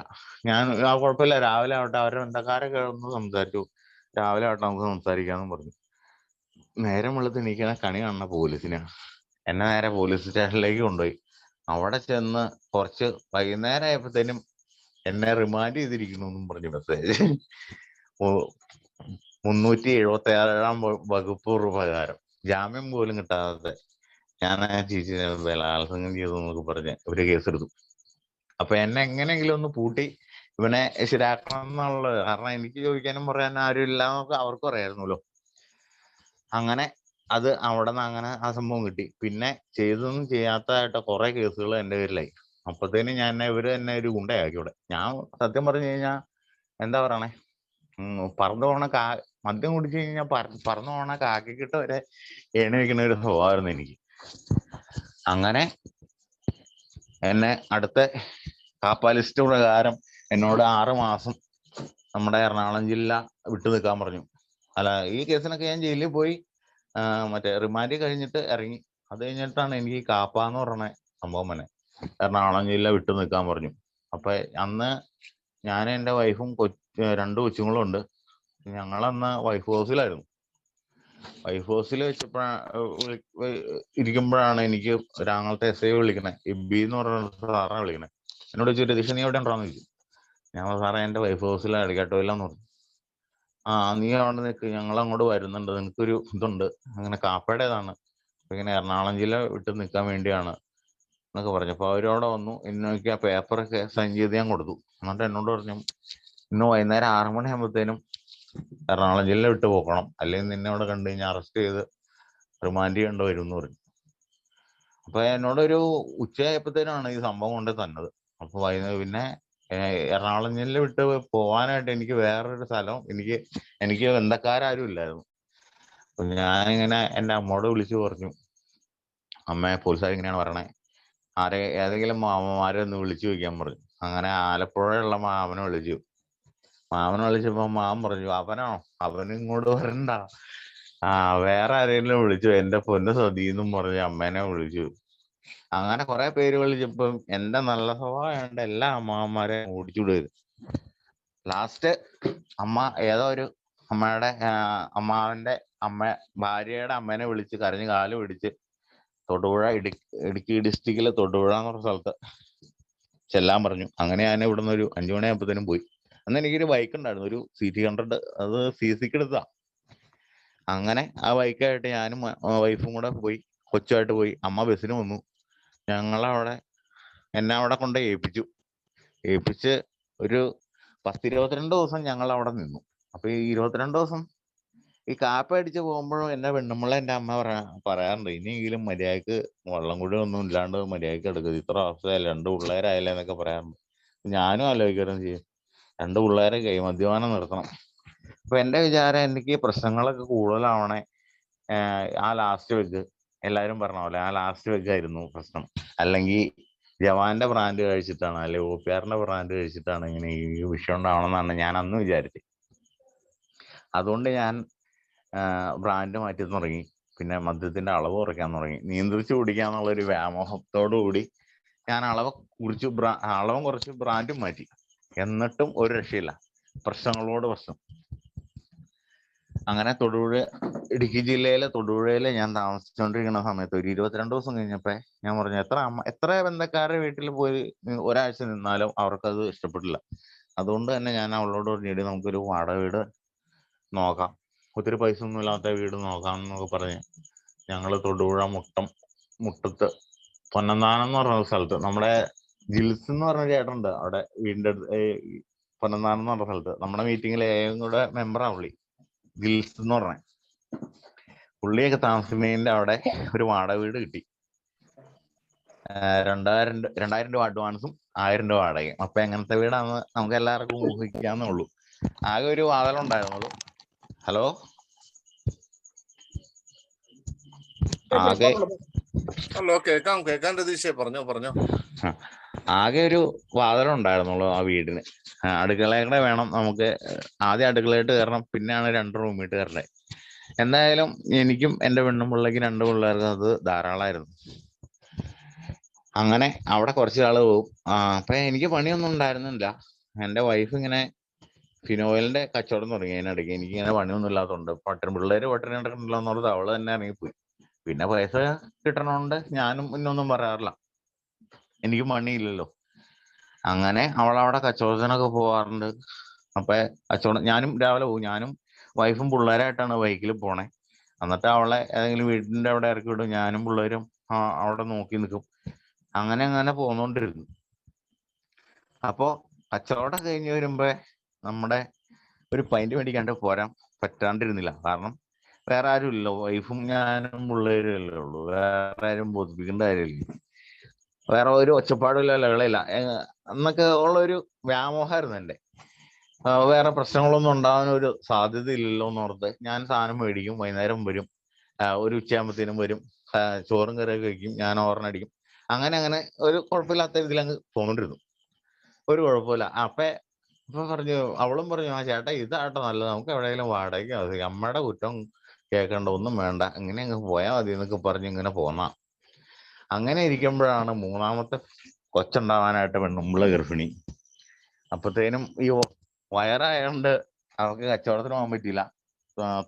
ഞാൻ കുഴപ്പമില്ല, രാവിലെ ആവട്ടെ അവരുടെ ബന്ധക്കാരൊക്കെ ഒന്ന് സംസാരിച്ചു, രാവിലെ ആവട്ടെ നമുക്ക് സംസാരിക്കാന്നും പറഞ്ഞു. നേരം വെളുത്ത് എണീക്കണ കണി കാണുന്ന പോലീസിനെ എന്നെ നേരെ പോലീസ് സ്റ്റേഷനിലേക്ക് കൊണ്ടുപോയി. അവിടെ ചെന്ന് കുറച്ച് വൈകുന്നേരം ആയപ്പോഴത്തേനും എന്നെ റിമാൻഡ് ചെയ്തിരിക്കുന്നു എന്നും പറഞ്ഞു മെസ്സേജ്. 376 വകുപ്പ് പ്രകാരം ജാമ്യം പോലും കിട്ടാതെ ഞാൻ ആ ചേച്ചിനെ ബലാത്സംഗം ചെയ്തു എന്നൊക്കെ പറഞ്ഞ് ഒരു കേസെടുത്തു. അപ്പൊ എന്നെ എങ്ങനെയെങ്കിലും ഒന്ന് പൂട്ടി ഇവനെ ശരിയാക്കണം എന്നുള്ളത്. കാരണം എനിക്ക് ചോദിക്കാനും പറയാനും ആരും ഇല്ല എന്നൊക്കെ അവർക്കും അറിയായിരുന്നല്ലോ. അങ്ങനെ അത് അവിടെ നിന്ന് അങ്ങനെ ആ സംഭവം കിട്ടി. പിന്നെ ചെയ്തൊന്നും ചെയ്യാത്തതായിട്ട് കുറെ കേസുകൾ എന്റെ പേരിലായി. അപ്പത്തേനും ഇവര് തന്നെ ഒരു ഗുണ്ടയാക്കി ഇവിടെ. ഞാൻ സത്യം പറഞ്ഞു കഴിഞ്ഞാൽ എന്താ പറയണേ, പറന്നു പോണ മദ്യം കുടിച്ചു കഴിഞ്ഞാൽ പറന്നു പോണ കാക്കിക്കിട്ട് വരെ എണി വെക്കുന്ന ഒരു സ്വഭാവമായിരുന്നു എനിക്ക്. അങ്ങനെ എന്നെ അടുത്ത കാപ്പ ലിസ്റ്റ് പ്രകാരം എന്നോട് 6 മാസം നമ്മുടെ എറണാകുളം ജില്ല വിട്ടു നിൽക്കാൻ പറഞ്ഞു. അല്ല, ഈ കേസിനൊക്കെ ഞാൻ ജയിലിൽ പോയി മറ്റേ റിമാൻഡ് കഴിഞ്ഞിട്ട് ഇറങ്ങി. അത് കഴിഞ്ഞിട്ടാണ് എനിക്ക് കാപ്പ എന്ന് പറഞ്ഞ സംഭവം തന്നെ എറണാകുളം ജില്ല വിട്ടു നിൽക്കാൻ പറഞ്ഞു. അപ്പൊ അന്ന് ഞാൻ എൻ്റെ വൈഫും 2 കൊച്ചുങ്ങളും ഉണ്ട്. ഞങ്ങളന്ന് വൈഫ് ഹൗസിലായിരുന്നു. വൈഫ് ഹൗസിൽ ഇരിക്കുമ്പോഴാണ് എനിക്ക് ഒരാങ്ങളത്തെ എസ് ഐ വിളിക്കണേ, ഇബി എന്ന് പറഞ്ഞ സാറാണ് വിളിക്കണേ. എന്നോട് ചോദിച്ചു, രതീഷ നീ എവിടെ ഉണ്ടോന്ന് ചോദിച്ചു. ഞങ്ങൾ സാറേ എൻ്റെ വൈഫ് ഹൗസിൽ അടിക്കാട്ടില്ലെന്ന് പറഞ്ഞു. ആ നീ അവിടെ നിൽക്ക്, ഞങ്ങൾ അങ്ങോട്ട് വരുന്നുണ്ട്, നിനക്കൊരു ഇതുണ്ട്, അങ്ങനെ കാപ്പയുടേതാണ്, ഇങ്ങനെ എറണാകുളം ജില്ല വിട്ട് നിൽക്കാൻ വേണ്ടിയാണ് എന്നൊക്കെ പറഞ്ഞു. അപ്പൊ അവരവിടെ വന്നു, എനിക്ക് ആ പേപ്പറൊക്കെ സൈൻ ചെയ്ത് ഞാൻ കൊടുത്തു. എന്നിട്ട് എന്നോട് പറഞ്ഞു, ഇന്ന് വൈകുന്നേരം 6 മണിയാകുമ്പോഴത്തേനും എറണാകുളം ജില്ല വിട്ട് പോക്കണം, അല്ലെങ്കിൽ നിന്നെ അവിടെ കണ്ടു കഴിഞ്ഞാൽ അറസ്റ്റ് ചെയ്ത് റിമാൻഡ് ചെയ്യേണ്ടി വരും എന്ന് പറഞ്ഞു. അപ്പൊ എന്നോടൊരു ഉച്ചയായപ്പോഴത്തേനാണ് ഈ സംഭവം കൊണ്ട് തന്നത്. അപ്പൊ പിന്നെ എറണാകുളം ജില്ല വിട്ട് പോവാനായിട്ട് എനിക്ക് വേറൊരു സ്ഥലം, എനിക്ക് ബന്ധക്കാരും ഇല്ലായിരുന്നു. അപ്പൊ ഞാനിങ്ങനെ എൻ്റെ അമ്മയോട് വിളിച്ചു പറഞ്ഞു, അമ്മ പോലീസുകാർ ഇങ്ങനെയാണ് പറയണേ, ഏതെങ്കിലും മാമന്മാരെ ഒന്ന് വിളിച്ചു ചോദിക്കാൻ പറഞ്ഞു. അങ്ങനെ ആലപ്പുഴയുള്ള മാമനെ വിളിച്ചു. മാമനെ വിളിച്ചപ്പോ മാമൻ പറഞ്ഞു, അവന് ഇങ്ങോട്ട് വരണ്ട, വേറെ ആരെങ്കിലും വിളിച്ചു, എന്റെ പൊന്ന് സതീന്നും പറഞ്ഞ് അമ്മേനെ വിളിച്ചു. അങ്ങനെ കുറെ പേര് വിളിച്ചപ്പം എന്റെ നല്ല സ്വഭാവം എല്ലാ അമ്മാവന്മാരെ ഓടിച്ചുവിടുക. ലാസ്റ്റ് അമ്മ ഏതോ ഒരു അമ്മയുടെ അമ്മാവന്റെ ഭാര്യയുടെ അമ്മേനെ വിളിച്ച് കരഞ്ഞ് കാല് പിടിച്ച് തൊടുപുഴ ഇടുക്കി ഡിസ്ട്രിക്റ്റിലെ തൊടുപുഴ എന്ന് പറഞ്ഞ സ്ഥലത്ത് ചെല്ലാൻ പറഞ്ഞു. അങ്ങനെ ഞാൻ ഇവിടുന്ന് ഒരു 5 മണിയാകുമ്പോഴത്തേനും പോയി. അന്ന് എനിക്കൊരു ബൈക്ക് ഉണ്ടായിരുന്നു, ഒരു CT100. അത് CCക്ക് എടുത്താ. അങ്ങനെ ആ ബൈക്കായിട്ട് ഞാനും വൈഫും കൂടെ പോയി, കൊച്ചുമായിട്ട് പോയി. അമ്മ ബസ്സിന് വന്നു. എന്നെ അവിടെ കൊണ്ട് ഏൽപ്പിച്ച് ഒരു 10-22 ദിവസം ഞങ്ങൾ അവിടെ നിന്നു. അപ്പൊ ഈ 22 ദിവസം ഈ കാപ്പ അടിച്ച് പോകുമ്പോഴും എന്നെ പെണ്ണുമ്പിള്ള എൻ്റെ അമ്മ പറയാറുണ്ട്, ഇനിയെങ്കിലും മര്യാദക്ക് വള്ളം കൂടി ഒന്നും ഇല്ലാണ്ട് മര്യാദക്ക് എടുക്കുക, ഇത്ര അവസ്ഥയല്ല, 2 പിള്ളേരായില്ലേ എന്നൊക്കെ പറയാറുണ്ട്. ഞാനും ആലോചിക്കാറും ചെയ്യും, 2 പിള്ളേരെ മദ്യപാനം നിർത്തണം. അപ്പൊ എന്റെ വിചാരം, എനിക്ക് പ്രശ്നങ്ങളൊക്കെ കൂടുതലാവണേ ആ ലാസ്റ്റ് വെക്ക്, എല്ലാരും പറഞ്ഞ പോലെ ആ ലാസ്റ്റ് വെക്കായിരുന്നു പ്രശ്നം. അല്ലെങ്കിൽ ജവാന്റെ ബ്രാൻഡ് കഴിച്ചിട്ടാണ്, അല്ലെങ്കിൽ OPRന്റെ ബ്രാൻഡ് കഴിച്ചിട്ടാണ് ഇങ്ങനെ ഈ വിഷയം ഉണ്ടാവണമെന്നാണ് ഞാൻ അന്ന് വിചാരിച്ചത്. അതുകൊണ്ട് ഞാൻ ബ്രാൻഡ് മാറ്റി തുടങ്ങി. പിന്നെ മദ്യത്തിന്റെ അളവ് കുറയ്ക്കാൻ തുടങ്ങി. നിയന്ത്രിച്ച് കുടിക്കാന്നുള്ളൊരു വ്യാമോഹത്തോടു കൂടി ഞാൻ അളവും കുറച്ച് ബ്രാൻഡും മാറ്റി. എന്നിട്ടും ഒരു രക്ഷയില്ല, പ്രശ്നങ്ങളോട് പ്രശ്നം. അങ്ങനെ ഇടുക്കി ജില്ലയിലെ തൊടുപുഴയിലെ ഞാൻ താമസിച്ചുകൊണ്ടിരിക്കുന്ന സമയത്ത് ഒരു 22 ദിവസം കഴിഞ്ഞപ്പോ ഞാൻ പറഞ്ഞു, എത്ര ബന്ധക്കാരുടെ വീട്ടിൽ പോയി ഒരാഴ്ച നിന്നാലും അവർക്കത് ഇഷ്ടപ്പെട്ടില്ല. അതുകൊണ്ട് തന്നെ ഞാൻ അവളോട് പറഞ്ഞിട്ട് നമുക്കൊരു വാടക വീട് നോക്കാം, ഒത്തിരി പൈസ ഒന്നും ഇല്ലാത്ത വീട് നോക്കാം എന്നൊക്കെ പറഞ്ഞ് ഞങ്ങള് തൊടുപുഴ മുട്ടത്ത് പൊന്നന്താനം എന്ന് പറഞ്ഞ സ്ഥലത്ത്, നമ്മുടെ ജിൽസ് എന്ന് പറഞ്ഞ ചേട്ടനുണ്ട് അവിടെ വീടിന്റെ അടുത്ത്, പൊന്നന്താനം എന്ന് പറഞ്ഞ സ്ഥലത്ത്. നമ്മുടെ മീറ്റിങ്ങിൽ കൂടെ മെമ്പറാ പുള്ളി, ജിൽസ് എന്ന് പറഞ്ഞ പുള്ളിയൊക്കെ താമസിക്കുന്നതിന്റെ അവിടെ ഒരു വാടക വീട് കിട്ടി. 2000 രൂപ അഡ്വാൻസും 1000 രൂപ വാടകയും. അപ്പൊ എങ്ങനത്തെ വീടാന്ന് നമുക്ക് എല്ലാവർക്കും ഊഹിക്കാന്നേ ഉള്ളൂ. ആകെ ഒരു വാതിലുണ്ടായിരുന്നുള്ളൂ. ഹലോ, കേൾക്കാം രതീഷേ, പറഞ്ഞോ. ആകെ ഒരു വാതിലുണ്ടായിരുന്നുള്ളൂ ആ വീടിന്. അടുക്കളയുടെ വേണം നമുക്ക്, ആദ്യം അടുക്കളയിട്ട് കയറണം, പിന്നെയാണ് 2 റൂമിട്ട് കയറണ്ടേ. എന്തായാലും എനിക്കും എൻ്റെ പെണ്ണുപിള്ളയ്ക്കും 2 പിള്ളേർക്കും അത് ധാരാളമായിരുന്നു. അങ്ങനെ അവിടെ കുറച്ച് ആള് പോകും. അപ്പൊ എനിക്ക് പണിയൊന്നും ഉണ്ടായിരുന്നില്ല. എൻ്റെ വൈഫ് ഇങ്ങനെ ഫിനോയിലിന്റെ കച്ചവടം തുടങ്ങി. അതിനിടയ്ക്ക് എനിക്ക് ഇങ്ങനെ പണിയൊന്നും ഇല്ലാത്തതുകൊണ്ട് പിള്ളേര് പട്ടിണി കിടക്കണ്ടല്ലോ എന്നുള്ളത് അവള് തന്നെ ഇറങ്ങിപ്പോയി. പിന്നെ പൈസ കിട്ടണോണ്ട് ഞാനും ഇന്നൊന്നും പറയാറില്ല, എനിക്ക് പണിയില്ലല്ലോ. അങ്ങനെ അവളവിടെ കച്ചവടത്തിനൊക്കെ പോവാറുണ്ട്. അപ്പൊ ഞാനും രാവിലെ പോകും, ഞാനും വൈഫും പിള്ളേരായിട്ടാണ് ബൈക്കിൽ പോണേ. എന്നിട്ട് അവളെ ഏതെങ്കിലും വീടിന്റെ അവിടെ ഇറക്കി വിടും, ഞാനും പിള്ളേരും അവിടെ നോക്കി നിൽക്കും. അങ്ങനെ പോന്നോണ്ടിരുന്നു. അപ്പോ കച്ചവടം കഴിഞ്ഞ് വരുമ്പോ നമ്മുടെ ഒരു പൈന്റ് മേടിക്കാണ്ട് പോരാൻ പറ്റാണ്ടിരുന്നില്ല. കാരണം വേറെ ആരും ഇല്ല, വൈഫും ഞാനും പിള്ളേരും അല്ലേ ഉള്ളൂ, വേറെ ആരും ബോധിപ്പിക്കേണ്ട കാര്യമില്ല, വേറെ ഒരു ഒച്ചപ്പാടുമില്ല, ലഹളയില്ല. എന്നൊക്കെ ഉള്ള ഒരു വ്യാമോഹമായിരുന്നു എൻ്റെ. വേറെ പ്രശ്നങ്ങളൊന്നും ഉണ്ടാകാൻ ഒരു സാധ്യത ഇല്ലല്ലോ എന്നോർത്ത് ഞാൻ സാധനം മേടിക്കും, വൈകുന്നേരം വരും, ഒരു ഉച്ചയാകുമ്പത്തേനും വരും, ചോറും കറിയൊക്കെ കഴിക്കും, ഞാൻ ഓർണടിക്കും. അങ്ങനെ അങ്ങനെ ഒരു കുഴപ്പമില്ലാത്ത രീതിയിൽ അങ്ങ് പോന്നിട്ടിരുന്നു, ഒരു കുഴപ്പമില്ല. ഇപ്പൊ പറഞ്ഞു, അവളും പറഞ്ഞു, ആ ചേട്ടാ ഇതാട്ടോ നല്ലത്, നമുക്ക് എവിടെയെങ്കിലും വാടകയ്ക്ക് മതി, അമ്മയുടെ കുറ്റം കേൾക്കേണ്ട, ഒന്നും വേണ്ട, ഇങ്ങനെ അങ്ങ് പോയാൽ മതി എന്നൊക്കെ പറഞ്ഞ് ഇങ്ങനെ പോന്നാ. അങ്ങനെ ഇരിക്കുമ്പോഴാണ് മൂന്നാമത്തെ കൊച്ചുണ്ടാവാനായിട്ട് പെണ്ണുമ്പിള്ള ഗർഭിണി. അപ്പത്തേനും ഈ വയറായോണ്ട് അവർക്ക് കച്ചവടത്തിന് പോകാൻ പറ്റിയില്ല.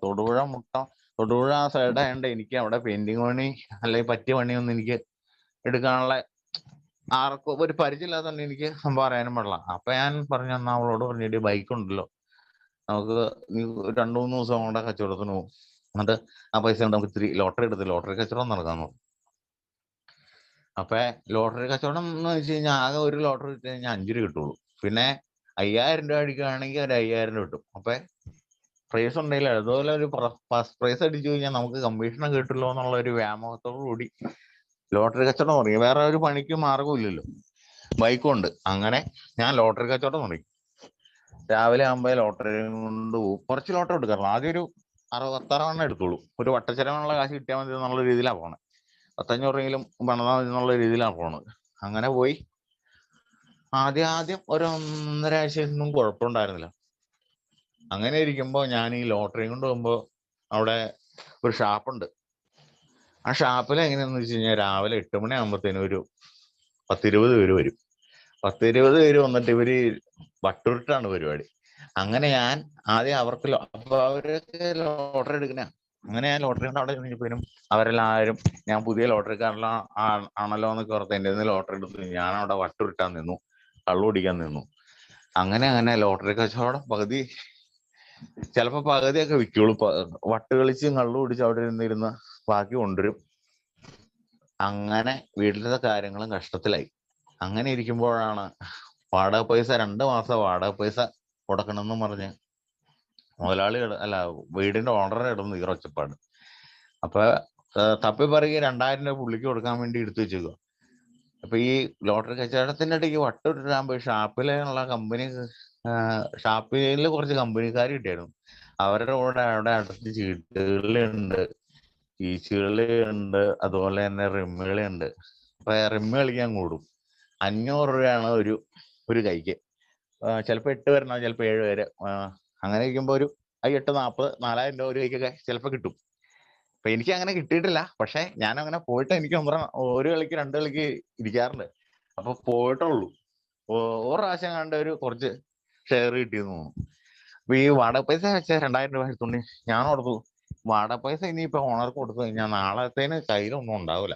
തൊടുപുഴ ആ സൈഡ് ആയതുകൊണ്ട് എനിക്ക് അവിടെ പെയിന്റിങ് പണി അല്ലെങ്കിൽ പറ്റിയ പണിയൊന്നും എനിക്ക് എടുക്കാനുള്ള ആർക്കും ഒരു പരിചയമില്ലാത്തതുകൊണ്ട് എനിക്ക് സംഭവം അറിയാനും പാടില്ല. അപ്പൊ ഞാൻ പറഞ്ഞു, എന്നാ അവളോട് പറഞ്ഞിട്ട് ബൈക്ക് ഉണ്ടല്ലോ, നമുക്ക് നീ 2-3 ദിവസം കൂടെ കച്ചവടത്തിന് പോകും, എന്നിട്ട് ആ പൈസ കൊണ്ട് നമുക്ക് ഇത്തിരി ലോട്ടറി എടുത്ത് ലോട്ടറി കച്ചവടം നടക്കാന്ന് പറഞ്ഞു. അപ്പൊ ലോട്ടറി കച്ചവടം എന്ന് വെച്ച് കഴിഞ്ഞാൽ ആകെ ഒരു ലോട്ടറി ഇട്ട് കഴിഞ്ഞാൽ 5 രൂപ കിട്ടുള്ളൂ. പിന്നെ 5000 രൂപ അടിക്കുകയാണെങ്കിൽ ഒരു 5000 രൂപ കിട്ടും. അപ്പൊ പ്രൈസ് ഉണ്ടെങ്കിൽ അതുപോലെ ഒരു ഫസ്റ്റ് പ്രൈസ് അടിച്ചു കഴിഞ്ഞാൽ നമുക്ക് കമ്മീഷനും കിട്ടുമല്ലോ എന്നുള്ള ഒരു വ്യാമോഹത്തോടു കൂടി ലോട്ടറി കച്ചവടം തുടങ്ങി. വേറെ ഒരു പണിക്ക് മാർഗമില്ലല്ലോ, ബൈക്കും ഉണ്ട്. അങ്ങനെ ഞാൻ ലോട്ടറി കച്ചവടം തുടങ്ങി. രാവിലെ ആകുമ്പോ ലോട്ടറി കൊണ്ട് പോകും, കുറച്ച് ലോട്ടറി എടുക്കാറുള്ളൂ. ആദ്യം ഒരു 60 എടുത്തോളൂ, ഒരു വട്ടച്ചെലവിനുള്ള കാശ് കിട്ടിയാൽ മതി എന്നുള്ള രീതിയിലാണ് പോണത്. 500 പണിതാൽ മതി എന്നുള്ള രീതിയിലാണ് പോണത്. അങ്ങനെ പോയി ആദ്യം ഒരു 1.5 ആഴ്ചയൊന്നും കുഴപ്പമുണ്ടായിരുന്നില്ല. അങ്ങനെ ഇരിക്കുമ്പോ ഞാൻ ഈ ലോട്ടറി കൊണ്ട് പോകുമ്പോ അവിടെ ഒരു ഷാപ്പുണ്ട്. ആ ഷാപ്പിൽ എങ്ങനെയാന്ന് വെച്ച് കഴിഞ്ഞാൽ രാവിലെ 8 മണി ആകുമ്പോഴത്തേനും ഒരു 10-20 പേര് വരും. 10-20 പേര് വന്നിട്ട് ഇവര് വട്ടുരുട്ടാണ് പരിപാടി. അങ്ങനെ ഞാൻ ആദ്യം അവർക്ക് അപ്പൊ അവരൊക്കെ ലോട്ടറി എടുക്കണ. അങ്ങനെ ഞാൻ ലോട്ടറി കൊണ്ട് അവിടെ കഴിഞ്ഞപ്പോഴും അവരെല്ലാവരും ഞാൻ പുതിയ ലോട്ടറിക്കാരെല്ലാം ആണല്ലോ എന്നൊക്കെ ഓർത്ത് എൻ്റെ നിന്ന് ലോട്ടറി എടുത്തു. ഞാൻ അവിടെ വട്ടുരുട്ടാൻ നിന്നു, കള്ളു കുടിക്കാൻ നിന്നു. അങ്ങനെ ലോട്ടറി കച്ചവടം ചിലപ്പോ പകുതിയൊക്കെ വിൽക്കുള്ളൂ. വട്ട് കളിച്ചും കള്ളു കുടിച്ച് അവിടെ ഇരുന്നിരുന്ന് ബാക്കി കൊണ്ടുവരും. അങ്ങനെ വീട്ടിലത്തെ കാര്യങ്ങളും കഷ്ടത്തിലായി. അങ്ങനെ ഇരിക്കുമ്പോഴാണ് വാടക പൈസ 2 മാസം വാടക പൈസ കൊടുക്കണമെന്നും പറഞ്ഞ് മുതലാളി വീടിന്റെ ഓണറെ ഇടുന്നു ഈ ഒച്ചപ്പാട്. അപ്പൊ തപ്പി പറയുക 2000 രൂപ പുള്ളിക്ക് കൊടുക്കാൻ വേണ്ടി എടുത്തു വെച്ചേക്കുക. അപ്പൊ ഈ ലോട്ടറി കച്ചവടത്തിന്റെ ഇടയ്ക്ക് വട്ടിട്ടാൻ പോയി ഷാപ്പിലുള്ള ഷാപ്പിൽ കുറച്ച് കമ്പനിക്കാർ കിട്ടിയായിരുന്നു. അവരുടെ കൂടെ അവിടെ അടുത്ത് ചീട്ടുകളുണ്ട്, ഈച്ചുകളുണ്ട്, അതുപോലെ തന്നെ റിമ്മുകളുണ്ട്. അപ്പൊ റിമ്മ് കളിക്കാൻ കൂടും. 500 രൂപയാണ് ഒരു കൈക്ക്. ചിലപ്പോ 8 പേരുണ്ടാവും, ചിലപ്പോ 7 പേര്. അങ്ങനെ ഇരിക്കുമ്പോ ഒരു 8-40 4000 രൂപ ഒരു കൈക്കൊക്കെ ചിലപ്പോ കിട്ടും. അപ്പൊ എനിക്ക് അങ്ങനെ കിട്ടിയിട്ടില്ല. പക്ഷെ ഞാൻ അങ്ങനെ പോയിട്ട് എനിക്ക് ഒരു കളിക്ക് 2 കളിക്ക് ഇരിക്കാറുണ്ട്. അപ്പൊ പോയിട്ടുള്ളൂ ഒരു പ്രാവശ്യം കണ്ട ഒരു കുറച്ച് ഷെയർ കിട്ടിയെന്ന് തോന്നുന്നു. അപ്പൊ ഈ വാടക പൈസ വെച്ച 2000 രൂപ എടുത്തോണ്ട് ഞാൻ ഓർത്തു, വാടക പൈസ ഇനിയിപ്പോ ഓണർക്ക് കൊടുത്തു കഴിഞ്ഞാൽ നാളത്തേന് കയ്യിലൊന്നും ഉണ്ടാവില്ല.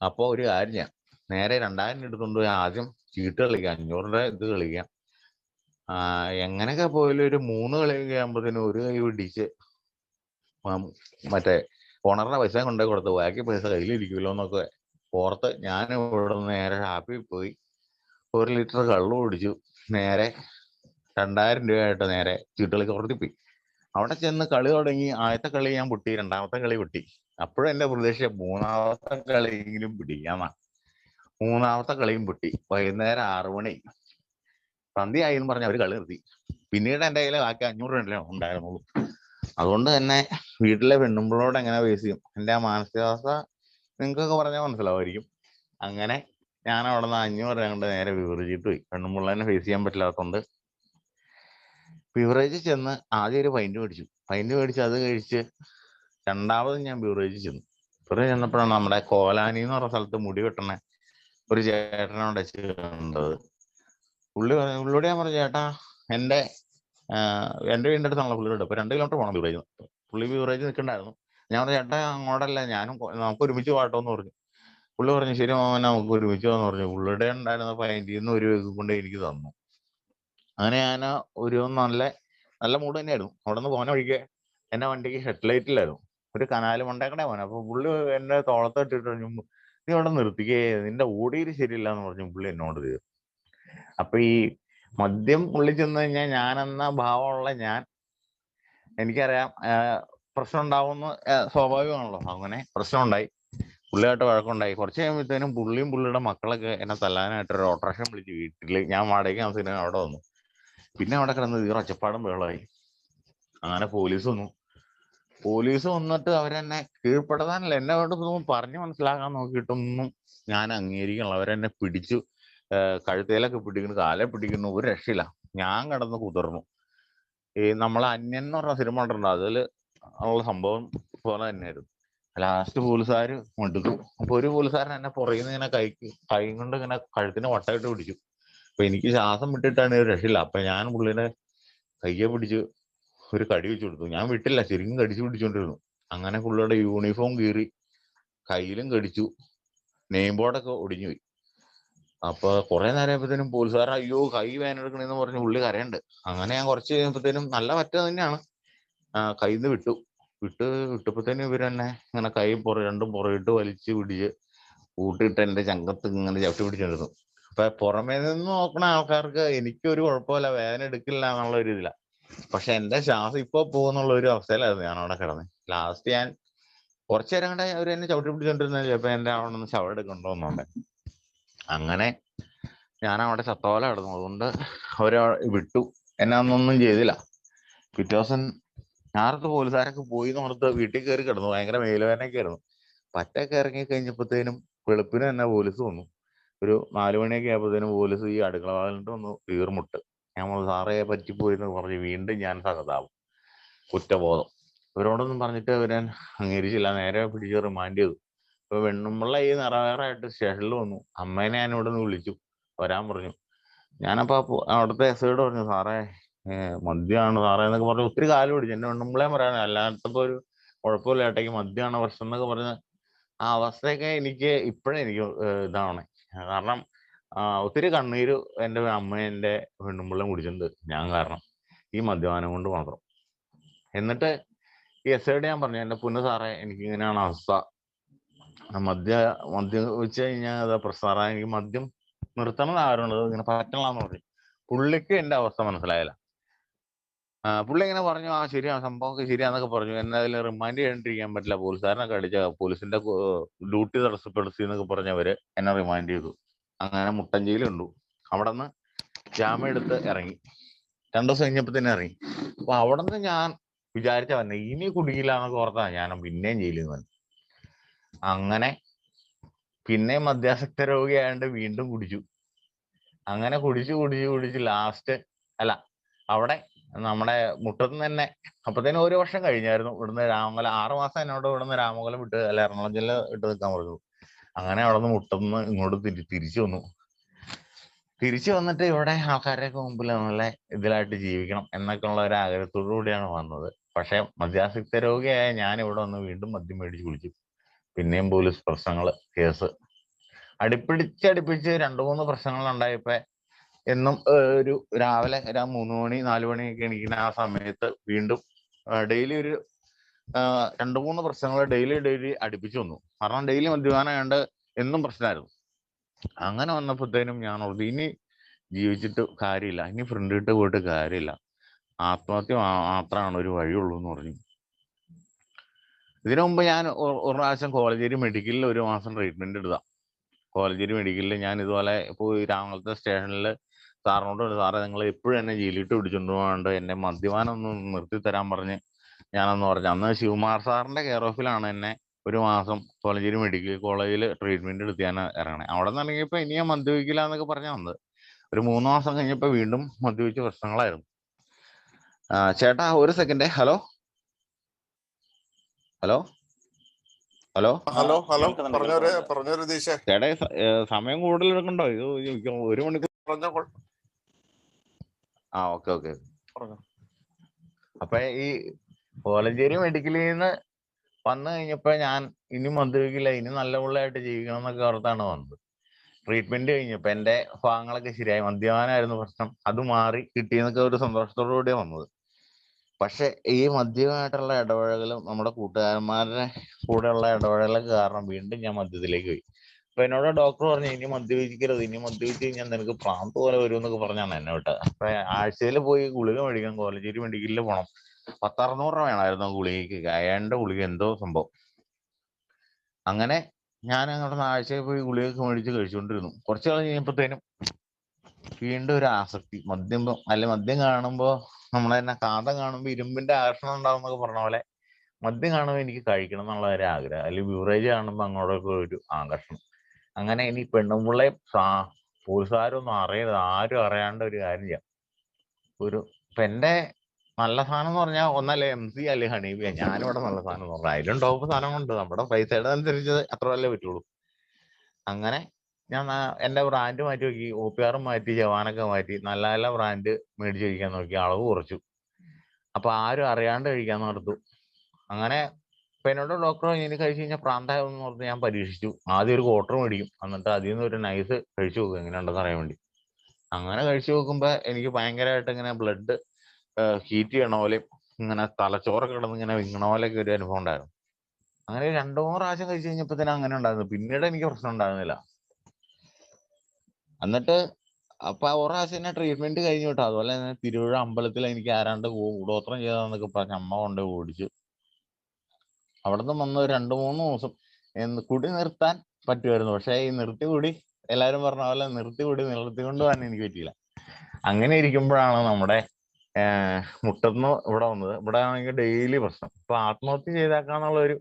അപ്പൊ ഒരു കാര്യം ചെയ്യാം, നേരെ 2000 എടുത്തോണ്ട് പോയി ആദ്യം ചീട്ട് കളിക്കാം, 500 രൂപ ഇത് കളിക്കാം. എങ്ങനെയൊക്കെ പോയാലും ഒരു 3 കളി ആകുമ്പോഴത്തേനും ഒരു കൈ പിടിച്ച് മറ്റേ ഓണറിന്റെ പൈസ കൊണ്ടുപോയി കൊടുത്ത് ബാക്കി പൈസ കയ്യിലിരിക്കുമല്ലോ എന്നൊക്കെ ഓർത്ത് ഞാൻ ഇവിടെ നിന്ന് നേരെ ഷാപ്പിൽ പോയി 1 ലിറ്റർ കള്ളു കുടിച്ചു. നേരെ 2000 രൂപയായിട്ട് നേരെ ചീട്ടുകളി കുറത്തി പോയി. അവിടെ ചെന്ന് കളി തുടങ്ങി. ആദ്യത്തെ കളി ഞാൻ പൊട്ടി, 2ാമത്തെ കളി പൊട്ടി. അപ്പോഴും എന്റെ പ്രതീക്ഷ 3ാമത്തെ കളിയെങ്കിലും പിടിക്കാന്നാ. 3ാമത്തെ കളിയും പൊട്ടി. വൈകുന്നേരം 6 മണി സന്ധ്യയായി എന്ന് പറഞ്ഞ അവര് കളി നിർത്തി. പിന്നീട് എന്റെ കയ്യിൽ ബാക്കി 500 രൂപ ഉണ്ടായിരുന്നുള്ളൂ. അതുകൊണ്ട് തന്നെ വീട്ടിലെ പെണ്ണുമ്പിളോട് എങ്ങനെ ഫേസ് ചെയ്യും, എന്റെ ആ മാനസികാവസ്ഥ നിങ്ങൾക്കൊക്കെ പറഞ്ഞാൽ മനസ്സിലാവുമായിരിക്കും. അങ്ങനെ ഞാൻ അവിടെ നിന്ന് 500 രൂപ കൊണ്ട് നേരെ ബിവറേജിട്ട് പോയി. പെണ്ണുമ്പിള്ളേനെ ഫേസ് ചെയ്യാൻ പറ്റില്ലാത്തതുകൊണ്ട് ബിവറേജിൽ ചെന്ന് ആദ്യം ഒരു പൈന്റ് മേടിച്ചു. അത് കഴിച്ച് 2ാമത് ഞാൻ ബിവറേജിൽ ചെന്നു. ബിവറേജ് ചെന്നപ്പോഴാണ് നമ്മുടെ കോലാനി എന്ന് പറഞ്ഞ സ്ഥലത്ത് മുടി വെട്ടണ ഒരു ചേട്ടനോട് കണ്ടത്. പുള്ളിയോട് ഞാൻ പറഞ്ഞു, ചേട്ടാ എന്റെ വീടിന്റെ അടുത്താണല്ലോ പുള്ളിയുടെ, ഇപ്പൊ 2 കിലോമീറ്റർ പോകണം ബിവറേജ്. പുള്ളി ബിവറേജ് നിൽക്കണ്ടായിരുന്നു. ഞാൻ പറഞ്ഞു, ചേട്ടാ അങ്ങോട്ടല്ല, നമുക്ക് ഒരുമിച്ച് പോകട്ടോന്ന് പറഞ്ഞു. പുള്ളി പറഞ്ഞു, ശരി മോനെ നമുക്ക് ഒരുമിച്ച് പോകാന്ന് പറഞ്ഞു. പുള്ളിയുടെ ഉണ്ടായിരുന്ന പൈന്റിന്ന് ഒരു കൊണ്ട് എനിക്ക് തന്നു. അങ്ങനെ ഞാൻ ഒരു നല്ല മൂഡ് തന്നെയായിരുന്നു. അവിടെ നിന്ന് പോകാൻ ഒഴികെ എന്റെ വണ്ടിക്ക് ഹെഡ്ലൈറ്റ് ഇല്ലായിരുന്നു, ഒരു കനാല് മണ്ടേക്കടെ പോകാൻ. അപ്പൊ പുള്ളി എന്റെ തോളത്തിട്ടിട്ട് പറഞ്ഞു, നീ അവിടെ നിർത്തിക്കേ, നിന്റെ ഓടിയിൽ ശരിയില്ല എന്ന് പറഞ്ഞു പുള്ളി എന്നോട് ചെയ്തു. അപ്പൊ ഈ മദ്യം ഉള്ളിൽ ചെന്ന് കഴിഞ്ഞാൽ ഞാൻ എന്ന ഭാവമുള്ള ഞാൻ, എനിക്കറിയാം പ്രശ്നം ഉണ്ടാവുമെന്ന് സ്വാഭാവികമാണല്ലോ. അങ്ങനെ പ്രശ്നം ഉണ്ടായി, പുള്ളിയായിട്ട് വഴക്കുണ്ടായി. കുറച്ച് കഴിയുമ്പോഴത്തേനും പുള്ളിയും പുള്ളിയുടെ മക്കളൊക്കെ എന്നെ തല്ലാനായിട്ട് ഒരു ഓട്ടോറിക്ഷ വിളിച്ച് വീട്ടിൽ, ഞാൻ വാടകയ്ക്ക് താമസിക്കുന്ന അവിടെ വന്നു. പിന്നെ അവിടെ കിടന്ന് വീറ ഒച്ചപ്പാടും ബഹളമായി. അങ്ങനെ പോലീസ് വന്നിട്ട് അവരെന്നെ കീഴ്പ്പെടുത്താനല്ല, എന്നെ കൊണ്ട് പറഞ്ഞു മനസ്സിലാക്കാൻ നോക്കിയിട്ടൊന്നും ഞാൻ അംഗീകരിക്കണില്ല. അവരെന്നെ പിടിച്ചു, കഴുത്തേലൊക്കെ പിടിക്കുന്നു, കാലെ പിടിക്കുന്നു, ഒരു രക്ഷയില്ല. ഞാൻ കിടന്ന് കുതിർന്നു. ഈ നമ്മളെ അന്യൻ എന്ന് പറഞ്ഞ സിനിമ കണ്ടിട്ടുണ്ടോ? അതിൽ ഉള്ള സംഭവം പോലെ തന്നെയായിരുന്നു. ലാസ്റ്റ് പോലീസുകാര് മടുത്തു. അപ്പൊ ഒരു പോലീസുകാരൻ എന്നെ പുറകിൽ നിന്ന് ഇങ്ങനെ കൈ കൊണ്ട് ഇങ്ങനെ കഴുത്തിന് വട്ടമിട്ട് പിടിച്ചു. അപ്പൊ എനിക്ക് ശ്വാസം വിട്ടിട്ടാണ് ഒരു രക്ഷയില്ല. അപ്പൊ ഞാൻ പുള്ളിയുടെ കയ്യെ പിടിച്ച് ഒരു കടി വെച്ചു കൊടുത്തു. ഞാൻ വിട്ടില്ല, ശരിക്കും കടിച്ചു പിടിച്ചോണ്ടിരുന്നു. അങ്ങനെ പുള്ളിയുടെ യൂണിഫോം കീറി, കയ്യിലും കടിച്ചു, നെയിം ബോർഡൊക്കെ ഒടിഞ്ഞു പോയി. അപ്പൊ കുറെ നേരം ആയപ്പോഴത്തേനും പോലീസുകാരൻ അയ്യോ കൈ വേനെടുക്കണെന്ന് പറഞ്ഞ് പുള്ളി കരയുണ്ട്. അങ്ങനെ ഞാൻ കുറച്ച് കഴിയുമ്പോഴത്തേനും നല്ല പറ്റ തന്നെയാണ്, കയ്യിൽ നിന്ന് വിട്ടപ്പോഴത്തേനും ഇവരെന്നെ ഇങ്ങനെ കൈ രണ്ടും പുറകിട്ട് വലിച്ച് പിടിച്ച് കൂട്ടിയിട്ട് എന്റെ ചങ്കത്ത് ഇങ്ങനെ ചവിട്ടി പിടിച്ചോണ്ടിരുന്നു. അപ്പൊ പുറമേ നിന്ന് നോക്കണ ആൾക്കാർക്ക് എനിക്കൊരു കുഴപ്പമില്ല, വേദന എടുക്കില്ല എന്നുള്ള ഒരു ഇതില. പക്ഷെ എന്റെ ശ്വാസം ഇപ്പൊ പോകുന്നുള്ള ഒരു അവസ്ഥയിലായിരുന്നു ഞാൻ അവിടെ കിടന്നത്. ലാസ്റ്റ് ഞാൻ കുറച്ചു നേരം കണ്ട അവർ എന്നെ ചവിട്ടി പിടിച്ചോണ്ടിരുന്ന ചിലപ്പോ എന്റെ അവിടെ നിന്ന് ശവം എടുക്കണ്ടോന്നുണ്ട്. അങ്ങനെ ഞാൻ അവിടെ ചത്തോല കിടന്നു. അതുകൊണ്ട് അവരെ വിട്ടു, എന്നെ അന്നൊന്നും ചെയ്തില്ല. പിറ്റേ ദിവസം ഞാനടുത്ത് പോലീസുകാരൊക്കെ പോയി നോർത്ത് വീട്ടിൽ കയറി കിടന്നു. ഭയങ്കര മേലുവേദനയൊക്കെ ആയിരുന്നു. പറ്റൊക്കെ ഇറങ്ങി കഴിഞ്ഞപ്പോഴത്തേനും വെളുപ്പിന് തന്നെ പോലീസ് വന്നു. ഒരു 4 മണിയൊക്കെ ആയപ്പോഴത്തേനും പോലീസ് ഈ അടുക്കള വാതിലിട്ട് വന്നു വീർമുട്ട്. ഞാൻ സാറേ പറ്റിപ്പോയിന്ന് പറഞ്ഞ് വീണ്ടും ഞാൻ സഹതാപം, കുറ്റബോധം. ഇവരോടൊന്നും പറഞ്ഞിട്ട് ഇവരെ അംഗീകരിച്ചില്ല, നേരെ പിടിച്ച് റിമാൻഡ് ചെയ്തു. ഇപ്പൊ വെണ്ണുമ്പിള്ള ഈ നിറവേറായിട്ട് സ്റ്റേഷനിൽ വന്നു. അമ്മേനെ ഞാൻ ഇവിടെ നിന്ന് വിളിച്ചു വരാൻ പറഞ്ഞു. ഞാനപ്പോ അവിടുത്തെ എസ് ഐയോട് പറഞ്ഞു, സാറേ മദ്യമാണ് സാറേ എന്നൊക്കെ പറഞ്ഞു ഒത്തിരി കാലം പിടിച്ചു. എന്നെ വെണ്ണുമ്പിളയും പറയാൻ, അല്ലാത്തപ്പോ ഒരു കുഴപ്പമില്ല ഏട്ടയ്ക്ക് മദ്യമാണ് പ്രശ്നം എന്നൊക്കെ പറഞ്ഞ് ആ അവസ്ഥയൊക്കെ എനിക്ക് ഇപ്പോഴേ എനിക്ക് ഇതാണ്. കാരണം ഒത്തിരി കണ്ണീര് എൻ്റെ അമ്മ എൻ്റെ പെണ്ണുമ്പിള്ളം കുടിച്ചിട്ടുണ്ട് ഞാൻ കാരണം, ഈ മദ്യപാനം കൊണ്ട് മാത്രം. എന്നിട്ട് ഈ എസ് ഐയോട് ഞാൻ പറഞ്ഞു, എൻ്റെ പൊന്നു സാറേ എനിക്ക് ഇങ്ങനെയാണ് അവസ്ഥ, മദ്യം വെച്ച് കഴിഞ്ഞാൽ സാറേ എനിക്ക് മദ്യം നിർത്തണം ആരുള്ളത്, ഇങ്ങനെ പറ്റണമെന്ന് പറഞ്ഞു. പുള്ളിക്ക് എൻ്റെ അവസ്ഥ മനസ്സിലായില്ല. പുള്ളി ഇങ്ങനെ പറഞ്ഞു, ആ ശരിയാ സംഭവമൊക്കെ ശരിയാന്നൊക്കെ പറഞ്ഞു. എന്നെ അതിൽ റിമാൻഡ് ചെയ്യാണ്ടിരിക്കാൻ പറ്റില്ല, പോലീസുകാരനൊക്കെ അടിച്ച പോലീസിന്റെ ഡ്യൂട്ടി തടസ്സപ്പെടുത്തി എന്നൊക്കെ പറഞ്ഞവര് എന്നെ റിമാൻഡ് ചെയ്തു. അങ്ങനെ മുട്ടഞ്ചേരിയിലുണ്ടു. അവിടെ നിന്ന് ജാമ്യം എടുത്ത് ഇറങ്ങി. 2 ദിവസം കഴിഞ്ഞപ്പോ തന്നെ ഇറങ്ങി. അപ്പൊ അവിടെ നിന്ന് ഞാൻ വിചാരിച്ച തന്നെ ഇനി കുടുങ്ങിയില്ല എന്നൊക്കെ ഓർത്താ ഞാൻ പിന്നെയും ജയിലിൽ നിന്ന്. അങ്ങനെ പിന്നെയും മദ്യാസക്ത രോഗിയായോണ്ട് വീണ്ടും കുടിച്ചു. അങ്ങനെ കുടിച്ച് ലാസ്റ്റ് അല്ല അവിടെ നമ്മുടെ മുട്ടത്തുനിന്ന് തന്നെ അപ്പത്തേനും 1 വർഷം കഴിഞ്ഞായിരുന്നു. ഇവിടുന്ന് രാമംഗലം 6 മാസം എന്നോട് ഇവിടുന്ന് രാമംഗലം വിട്ട് അല്ല എറണാകുളം ജില്ല ഇട്ട് നിൽക്കാൻ പറഞ്ഞു. അങ്ങനെ അവിടെ നിന്ന് മുട്ടത്തുനിന്ന് ഇങ്ങോട്ട് തിരിച്ചു വന്നു. തിരിച്ചു വന്നിട്ട് ഇവിടെ ആൾക്കാരുടെയൊക്കെ മുമ്പിൽ നല്ല ഇതിലായിട്ട് ജീവിക്കണം എന്നൊക്കെ ഉള്ള ഒരു ആഗ്രഹത്തോടു കൂടിയാണ് വന്നത്. പക്ഷെ മദ്യാസക്ത രോഗിയായ ഞാൻ ഇവിടെ വന്ന് വീണ്ടും മദ്യം മേടിച്ച് കുടിച്ചു. പിന്നെയും പോലീസ് പ്രശ്നങ്ങള്, കേസ് അടുപ്പിച്ച് 2-3 പ്രശ്നങ്ങൾ ഉണ്ടായപ്പോ എന്നും ഒരു രാവിലെ 3 മണി 4 മണിയൊക്കെ എണീക്കുന്ന ആ സമയത്ത് വീണ്ടും ഡെയിലി ഒരു 2-3 പ്രശ്നങ്ങൾ ഡെയിലി അടുപ്പിച്ചു വന്നു. കാരണം ഡെയിലി മദ്യപാനം കണ്ട് എന്നും പ്രശ്നമായിരുന്നു. അങ്ങനെ വന്നപ്പോഴത്തേനും ഞാൻ ഓർത്തു ഇനി ജീവിച്ചിട്ട് കാര്യമില്ല, ഇനി ഫ്രണ്ട് ഇട്ട് പോയിട്ട് കാര്യമില്ല, ആത്മഹത്യ മാത്രമാണ് ഒരു വഴിയുള്ളൂ എന്ന് പറഞ്ഞു. ഇതിനു മുമ്പ് ഞാൻ ഒരു പ്രാവശ്യം കോളേജേരി മെഡിക്കലിൽ 1 മാസം ട്രീറ്റ്മെന്റ് എടുത്താ. കോളേജേരി മെഡിക്കലിൽ ഞാൻ ഇതുപോലെ പോയി രാമംഗലത്തെ സ്റ്റേഷനിൽ സാറിനോട്, സാറേ നിങ്ങൾ എപ്പോഴും എന്നെ ജയിലിട്ട് പിടിച്ചോണ്ട് പോകാണ്ട് എന്നെ മദ്യപാനം ഒന്ന് നിർത്തി തരാൻ പറഞ്ഞ് ഞാനെന്ന് പറഞ്ഞു. അന്ന് ശിവകുമാർ സാറിന്റെ കെയർ ഓഫിലാണ് എന്നെ 1 മാസം കോളേജേരി മെഡിക്കൽ കോളേജിൽ ട്രീറ്റ്മെന്റ് എടുത്ത് ഞാൻ ഇറങ്ങണേ. അവിടെ നിന്ന് ഇറങ്ങിയപ്പോ ഇനി ഞാൻ മദ്യപിക്കില്ല എന്നൊക്കെ പറഞ്ഞാൽ വന്നത്. ഒരു 3 മാസം കഴിഞ്ഞപ്പോ വീണ്ടും മദ്യപിച്ച പ്രശ്നങ്ങളായിരുന്നു. ചേട്ടാ 1 second. Hello hello hello hello പറഞ്ഞോ രതീഷേ. ചേട്ടാ സമയം കൂടുതൽ എടുക്കണ്ടോ? ഇത് 1 മണിക്കൂർ. പറഞ്ഞോ ഓക്കെ. അപ്പൊ ഈ കോളേജേരി മെഡിക്കലിൽ നിന്ന് വന്നു കഴിഞ്ഞപ്പോ ഞാൻ ഇനി മദ്യപിക്കില്ല, ഇനി നല്ല പിള്ളയായിട്ട് ജീവിക്കണം എന്നൊക്കെ ഓർത്താണ് വന്നത്. ട്രീറ്റ്മെന്റ് കഴിഞ്ഞപ്പോ എന്റെ ഭാഗങ്ങളൊക്കെ ശരിയായി, മദ്യപാനമായിരുന്നു പ്രശ്നം, അത് മാറി കിട്ടിയെന്നൊക്കെ ഒരു സന്തോഷത്തോടു കൂടിയാണ് വന്നത്. പക്ഷെ ഈ മദ്യമായിട്ടുള്ള ഇടപഴകലും നമ്മുടെ കൂട്ടുകാരന്മാരുടെ കൂടെയുള്ള ഇടപഴകലൊക്കെ കാരണം വീണ്ടും ഞാൻ മദ്യത്തിലേക്ക് പോയി. അപ്പൊ എന്നോട് ഡോക്ടർ പറഞ്ഞു ഇനി മദ്യപിക്കരുത്, ഇനി മദ്യപിച്ച് കഴിഞ്ഞാൽ നിനക്ക് പ്രാന്ത് പോലെ വരും എന്നൊക്കെ പറഞ്ഞാണ് എന്നെ വിട്ടത്. അപ്പൊ ആഴ്ചയിൽ പോയി ഗുളിക മേടിക്കാൻ കോലഞ്ചേരി മെഡിക്കലിൽ പോകണം. 10-600 രൂപ വേണമായിരുന്നു ഗുളികയ്ക്ക്. അയാളുടെ ഗുളിക എന്തോ സംഭവം. അങ്ങനെ ഞാൻ അങ്ങോട്ട് ആഴ്ചയിൽ പോയി ഗുളികയൊക്കെ മേടിച്ച് കഴിച്ചുകൊണ്ടിരുന്നു. കുറച്ച് നാൾ കഴിഞ്ഞപ്പോഴത്തേനും വീണ്ടും ഒരു ആസക്തി. മദ്യം കാണുമ്പോൾ നമ്മളെ തന്നെ കാന്തം കാണുമ്പോൾ ഇരുമ്പിന്റെ ആകർഷണം ഉണ്ടാവും എന്നൊക്കെ പറഞ്ഞ പോലെ മദ്യം കാണുമ്പോൾ എനിക്ക് കഴിക്കണം എന്നുള്ള ഒരു ആഗ്രഹം, അല്ലെങ്കിൽ ബിവറേജ് കാണുമ്പോൾ അങ്ങോട്ടൊക്കെ ഒരു ആകർഷണം. അങ്ങനെ ഇനി പെണ്ണുമ്പിള്ളെ പോലീസുകാരൊന്നും അറിയരുത്, ആരും അറിയാണ്ട് ഒരു കാര്യം ചെയ്യാം. ഇപ്പൊ എന്റെ നല്ല സാധനം എന്ന് പറഞ്ഞാൽ ഒന്നല്ലേ MC അല്ലെങ്കിൽ ഹണീബിയ. ഞാനിവിടെ നല്ല സാധനം എന്ന് പറഞ്ഞാൽ അതിലും ടോപ്പ് സാധനമുണ്ട്. നമ്മുടെ പൈസയുടെ അനുസരിച്ച് അത്ര വല്ലേ പറ്റുള്ളൂ. അങ്ങനെ ഞാൻ എന്റെ ബ്രാൻഡ് മാറ്റി നോക്കി, OPR മാറ്റി, ജവാനൊക്കെ മാറ്റി, നല്ല നല്ല ബ്രാൻഡ് മേടിച്ച് കഴിക്കാൻ നോക്കി, അളവ് കുറച്ചു. അപ്പൊ ആരും അറിയാണ്ട് കഴിക്കാൻ നടത്തു. അങ്ങനെ ഇപ്പൊ എന്നോട് ഡോക്ടർ ഇനി കഴിച്ചു കഴിഞ്ഞാൽ പ്രാന്തായെന്ന് പറഞ്ഞ് ഞാൻ പരീക്ഷിച്ചു. ആദ്യം ഒരു ക്വാർട്ടർ മേടിക്കും, എന്നിട്ട് അതിൽ നിന്ന് ഒരു നൈസ് കഴിച്ചു നോക്കും എങ്ങനെയുണ്ടെന്ന് അറിയാൻ വേണ്ടി. അങ്ങനെ കഴിച്ചു നോക്കുമ്പോ എനിക്ക് ഭയങ്കരമായിട്ട് ഇങ്ങനെ ബ്ലഡ് ഹീറ്റ് ചെയ്യണ പോലെ, ഇങ്ങനെ തലച്ചോറൊക്കെ കിടന്ന് ഇങ്ങനെ വിങ്ങണ പോലെയൊക്കെ ഒരു അനുഭവം ഉണ്ടായിരുന്നു. അങ്ങനെ 2-3 പ്രാവശ്യം കഴിച്ചു കഴിഞ്ഞപ്പോ തന്നെ അങ്ങനെ ഉണ്ടായിരുന്നു. പിന്നീട് എനിക്ക് പ്രശ്നം ഉണ്ടാകുന്നില്ല. എന്നിട്ട് അപ്പൊ 1 പ്രാവശ്യം തന്നെ ട്രീറ്റ്മെന്റ് കഴിഞ്ഞു കേട്ടോ. അതുപോലെ തന്നെ തിരുവഴ അമ്പലത്തിൽ എനിക്ക് ആരാണ്ട് കൂടോത്രം ചെയ്താന്നൊക്കെ പറഞ്ഞ് അമ്മ കൊണ്ട് ഓടിച്ചു. അവിടുന്ന് വന്ന് 2-3 ദിവസം കുടി നിർത്താൻ പറ്റുമായിരുന്നു. പക്ഷെ ഈ നിർത്തിക്കൂടി എല്ലാരും പറഞ്ഞ പോലെ നിർത്തിക്കൊണ്ട് പോകാൻ എനിക്ക് പറ്റിയില്ല. അങ്ങനെ ഇരിക്കുമ്പോഴാണ് നമ്മുടെ മുട്ടന്ന് ഇവിടെ വന്നത്. ഇവിടെ ആണെങ്കിൽ ഡെയിലി പ്രശ്നം. ഇപ്പൊ ആത്മഹത്യ ചെയ്തേക്കാന്നുള്ള ഒരു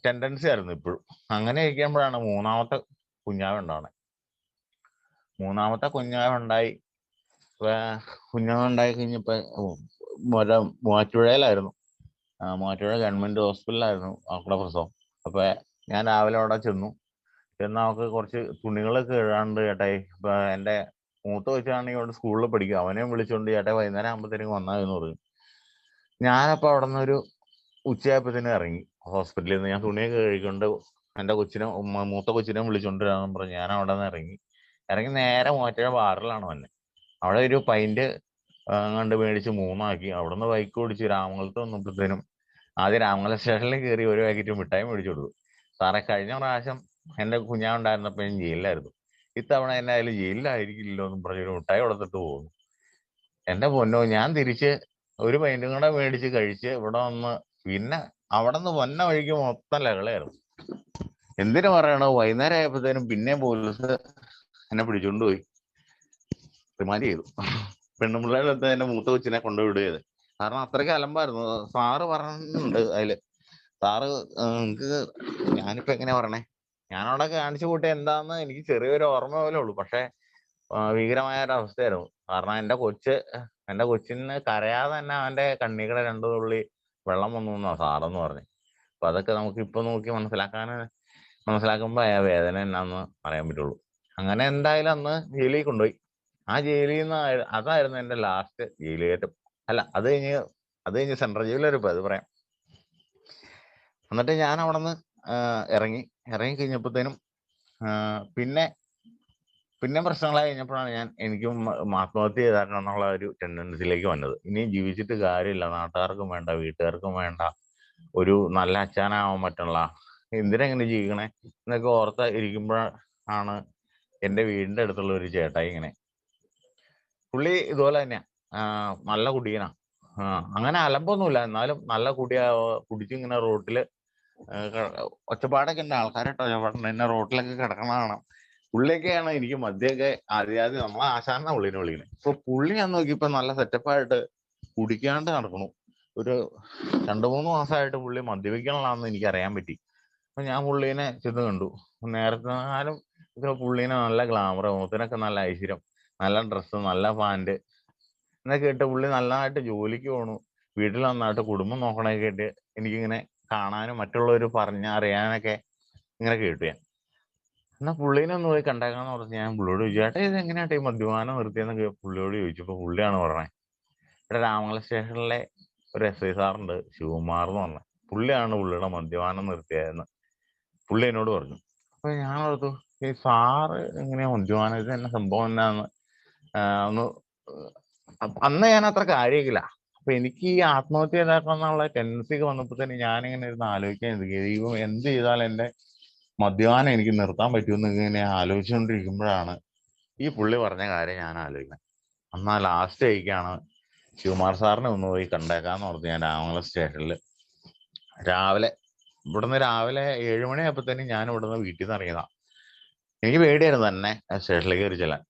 ടെൻഡൻസി ആയിരുന്നു ഇപ്പോഴും. അങ്ങനെ ഇരിക്കുമ്പോഴാണ് മൂന്നാമത്തെ കുഞ്ഞാവുണ്ടാവണേ. മൂന്നാമത്തെ കുഞ്ഞാവുണ്ടായി കഴിഞ്ഞപ്പോ മൂവാറ്റുപുഴയിലായിരുന്നു. മൂവാറ്റുപുഴ ഗവൺമെന്റ് ഹോസ്പിറ്റലിലായിരുന്നു അവിടെ പ്രസവം. അപ്പൊ ഞാൻ രാവിലെ അവിടെ ചെന്ന് അവൾക്ക് കുറച്ച് തുണികളൊക്കെ എഴുതാണ്ട് ചേട്ടായി. ഇപ്പൊ എന്റെ മൂത്ത വെച്ചാണെങ്കിൽ അവിടെ സ്കൂളിൽ പഠിക്കും, അവനെയും വിളിച്ചോണ്ട് ചേട്ടായി വൈകുന്നേരം ആകുമ്പോഴത്തേനും വന്നാന്ന് പറഞ്ഞു. ഞാനപ്പോ അവിടെ നിന്ന് ഒരു ഉച്ചയായപ്പോഴത്തേനും ഇറങ്ങി ഹോസ്പിറ്റലിൽ നിന്ന്. ഞാൻ തുണിയൊക്കെ കഴിക്കൊണ്ട് എന്റെ മൂത്ത കൊച്ചിനെ വിളിച്ചോണ്ടിരാന്ന് പറഞ്ഞു ഞാൻ അവിടെ നിന്ന് ഇറങ്ങി നേരെ മൂവാറ്റുപുഴ ബാറിലാണ് വന്നെ. അവിടെ ഒരു പൈന്റ് കണ്ട് മേടിച്ച് 3 ആക്കി. അവിടുന്ന് ബൈക്ക് ഓടിച്ച് രാമംഗലത്ത് വന്നപ്പോഴത്തേനും ആദ്യം രാമംഗലം സ്റ്റേഷനിൽ കയറി ഒരു പാക്കറ്റ് മിഠായി മേടിച്ചു കൊടുത്തു. സാറേ, കഴിഞ്ഞ പ്രാവശ്യം എന്റെ കുഞ്ഞാണ്ടായിരുന്നപ്പോ ഞാൻ ജയിലിലായിരുന്നു, ഇത്തവണ എന്നായാലും ജയിലിലായിരിക്കില്ലല്ലോ എന്നും പറഞ്ഞൊരു മിഠായി കൊടുത്തിട്ട് പോകുന്നു. എന്റെ പൊന്നോ, ഞാൻ തിരിച്ച് ഒരു പൈന്റും കൂടെ മേടിച്ച് കഴിച്ച് ഇവിടെ വന്ന് പിന്നെ അവിടെ നിന്ന് വന്ന വഴിക്ക് മൊത്തം ലഹളയായിരുന്നു. എന്തിനു പറയണോ, വൈകുന്നേരം ആയപ്പോഴത്തേനും പിന്നെയും പോലീസ് എന്നെ പിടിച്ചോണ്ട് പോയി റിമാൻഡ് ചെയ്തു. പെണ്ണുപിള്ളേരുടെ അടുത്ത് എന്റെ മൂത്ത കൊച്ചിനെ കൊണ്ടുവിടുകയത്. കാരണം അത്രയ്ക്ക് അലമ്പായിരുന്നു. സാറ് പറഞ്ഞിട്ടുണ്ട് അതില്. സാറ് നിങ്ങക്ക് ഞാനിപ്പോ എങ്ങനെയാ പറയണേ, ഞാനവിടെ കാണിച്ചു കൂട്ടി എന്താന്ന് എനിക്ക് ചെറിയൊരു ഓർമ്മ പോലെ ഉള്ളൂ. പക്ഷെ ഭീകരമായ ഒരു അവസ്ഥയായിരുന്നു. കാരണം എന്റെ കൊച്ചിന് കരയാതെ തന്നെ അവന്റെ കണ്ണീടെ 2 തുള്ളി വെള്ളം വന്നു എന്നാ സാറെന്ന് പറഞ്ഞു. അപ്പൊ അതൊക്കെ നമുക്ക് ഇപ്പൊ നോക്കി മനസ്സിലാക്കുമ്പോ ആ വേദന എന്നാന്ന് പറയാൻ പറ്റുള്ളൂ. അങ്ങനെ എന്തായാലും അന്ന് ജയിലിൽ കൊണ്ടുപോയി. ആ ജയിലിൽ നിന്ന് അതായിരുന്നു എന്റെ ലാസ്റ്റ് ജയിൽ കയറ്റം. അല്ല, അത് കഴിഞ്ഞ് സെൻട്രൽ ജയിലിൽ അത് പറയാം. എന്നിട്ട് ഞാൻ അവിടെ നിന്ന് ഇറങ്ങി കഴിഞ്ഞപ്പോഴത്തേനും പിന്നെ പ്രശ്നങ്ങളായി കഴിഞ്ഞപ്പോഴാണ് എനിക്കും ആത്മഹത്യ ചെയ്തായിരുന്നു എന്നുള്ള ഒരു ടെൻഡൻസിയിലേക്ക് വന്നത്. ഇനി ജീവിച്ചിട്ട് കാര്യമില്ല, നാട്ടുകാർക്കും വേണ്ട, വീട്ടുകാർക്കും വേണ്ട, ഒരു നല്ല അച്ഛനാവാൻ പറ്റുള്ള, എന്തിനെങ്ങനെ ജീവിക്കണേ എന്നൊക്കെ ഓർത്ത് ഇരിക്കുമ്പോഴാണ് എന്റെ വീടിന്റെ അടുത്തുള്ള ഒരു ചേട്ടായി ഇങ്ങനെ, പുള്ളി ഇതുപോലെ തന്നെയാ, നല്ല കുടിയനാ. അങ്ങനെ അലമ്പൊന്നുമില്ല, എന്നാലും നല്ല കുടിച്ചിങ്ങനെ റോട്ടില് ഒച്ചപ്പാടൊക്കെ ഉണ്ട്, ആൾക്കാരൊക്കെ എന്നെ റോട്ടിലൊക്കെ കിടക്കണതാണ്. പുള്ളിയൊക്കെയാണ് എനിക്ക് മദ്യമൊക്കെ ആദ്യം നമ്മളെ ആശാനാ പുള്ളിനെ വിളിക്കുന്നത്. ഇപ്പൊ പുള്ളി ഞാൻ നോക്കിയപ്പോ നല്ല സെറ്റപ്പായിട്ട് കുടിക്കാണ്ട് നടക്കണു. ഒരു 2-3 മാസമായിട്ട് പുള്ളി മദ്യപിക്കണതാണെന്ന് എനിക്ക് അറിയാൻ പറ്റി. അപ്പൊ ഞാൻ പുള്ളീനെ ചെന്ന് കണ്ടു. നേരത്തെ കാലം പുള്ളീനെ നല്ല ഗ്ലാമർ, മുഖത്തിനൊക്കെ നല്ല ഐശ്വര്യം, നല്ല ഡ്രസ്സ്, നല്ല പാന്റ് എന്നൊക്കെ ഇട്ട് പുള്ളി നല്ലതായിട്ട് ജോലിക്ക് പോണു, വീട്ടിൽ നന്നായിട്ട് കുടുംബം നോക്കണൊക്കെ ഇട്ട് എനിക്കിങ്ങനെ കാണാനും മറ്റുള്ളവർ പറഞ്ഞറിയാനൊക്കെ ഇങ്ങനെ കേട്ടു ഞാൻ. എന്നാ പുള്ളീനെ ഒന്ന് പോയി കണ്ടേക്കാന്ന് പറഞ്ഞ് ഞാൻ പുള്ളിയോട് ചോദിച്ചു, ചേട്ടാ ഇത് എങ്ങനെയാട്ടെ ഈ മദ്യപാനം നിർത്തിയെന്നൊക്കെ പുള്ളിയോട് ചോദിച്ചപ്പോ പുള്ളിയാണ് പറഞ്ഞേ, ഇവിടെ രാമംഗലം സ്റ്റേഷനിലെ ഒരു SI സാറുണ്ട്, ശിവകുമാർ എന്ന് പറഞ്ഞ പുള്ളിയാണ് പുള്ളിയുടെ മദ്യപാനം നിർത്തിയതെന്ന് പുള്ളി എന്നോട് പറഞ്ഞു. അപ്പൊ ഞാൻ ഓർത്തു, ഈ സാറ് എങ്ങനെയാ മദ്യപാനം, ഇത് തന്നെ സംഭവം എന്നാന്ന് ഒന്ന് അന്ന് ഞാൻ അത്ര കാര്യമാക്കില്ല. അപ്പൊ എനിക്ക് ഈ ആത്മഹത്യ ചെയ്താക്കാന്നുള്ള ടെൻഡൻസി ഒക്കെ വന്നപ്പോ തന്നെ ഞാനിങ്ങനെ ഇരുന്ന് ആലോചിക്കാൻ ദൈവം എന്ത് ചെയ്താൽ മദ്യപാനം എനിക്ക് നിർത്താൻ പറ്റുമെന്ന് ഇങ്ങനെ ആലോചിച്ചുകൊണ്ടിരിക്കുമ്പോഴാണ് ഈ പുള്ളി പറഞ്ഞ കാര്യം ഞാൻ ആലോചിക്കുന്നത്. എന്നാ ലാസ്റ്റ് ആയിക്കാണ് ശിവകുമാർ സാറിനെ ഒന്ന് പോയി കണ്ടേക്കാന്ന് ഓർത്ത് ഞാൻ രാമംഗലം സ്റ്റേഷനിൽ രാവിലെ രാവിലെ 7 മണിയായപ്പോഴത്തേനും ഞാൻ ഇവിടുന്ന് വീട്ടിൽ നിന്ന് ഇറങ്ങിയതാ. എനിക്ക് പേടിയായിരുന്നു തന്നെ സ്റ്റേഷനിലേക്ക് കയറി ചെല്ലാൻ.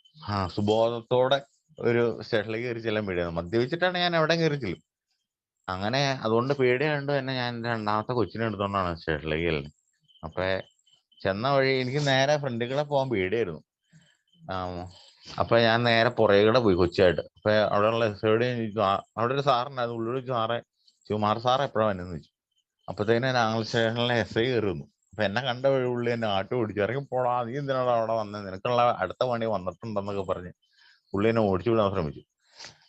സുബോധത്തോടെ ഒരു സ്റ്റേഷനിലേക്ക് കയറി ചെല്ലാൻ പേടിയായിരുന്നു. മദ്യപിച്ചിട്ടാണ് ഞാൻ എവിടെ കയറി ചെല്ലും. അങ്ങനെ അതുകൊണ്ട് പേടിയായതുകൊണ്ട് തന്നെ ഞാൻ എൻ്റെ രണ്ടാമത്തെ കൊച്ചിനെ എടുത്തോണ്ടാണ് സ്റ്റേഷനിലേക്ക് ചെല്ലുന്നത്. അപ്പൊ ചെന്ന വഴി എനിക്ക് നേരെ ഫ്രണ്ടിൽ കൂടെ പോകാൻ പേടിയായിരുന്നു. അപ്പൊ ഞാൻ നേരെ പുറകെ കൂടെ പോയി കൊച്ചിയായിട്ട്. അപ്പൊ അവിടെയുള്ള എസ്ഐയോട് അവിടെ ഒരു സാറുണ്ടായിരുന്നു. ഉള്ളിൽ വെച്ച് സാറേ ശിവകുമാർ സാർ എപ്പോഴാണ് വന്നെന്ന് ചോദിച്ചു. അപ്പത്തേനും രാമംഗലം സ്റ്റേഷനിലെ എസ് ഐ കയറി വന്നു. അപ്പൊ എന്നെ കണ്ട വഴി ഉള്ളി എന്നെ ആട്ടി ഓടിച്ചു. ഇറങ്ങി പോടാ, നീ എന്തിനാണ് അവിടെ വന്നത്, നിനക്കുള്ള അടുത്ത പണി വന്നിട്ടുണ്ടെന്നൊക്കെ പറഞ്ഞ് പുള്ളി എന്നെ ഓടിച്ചു വിടാൻ ശ്രമിച്ചു.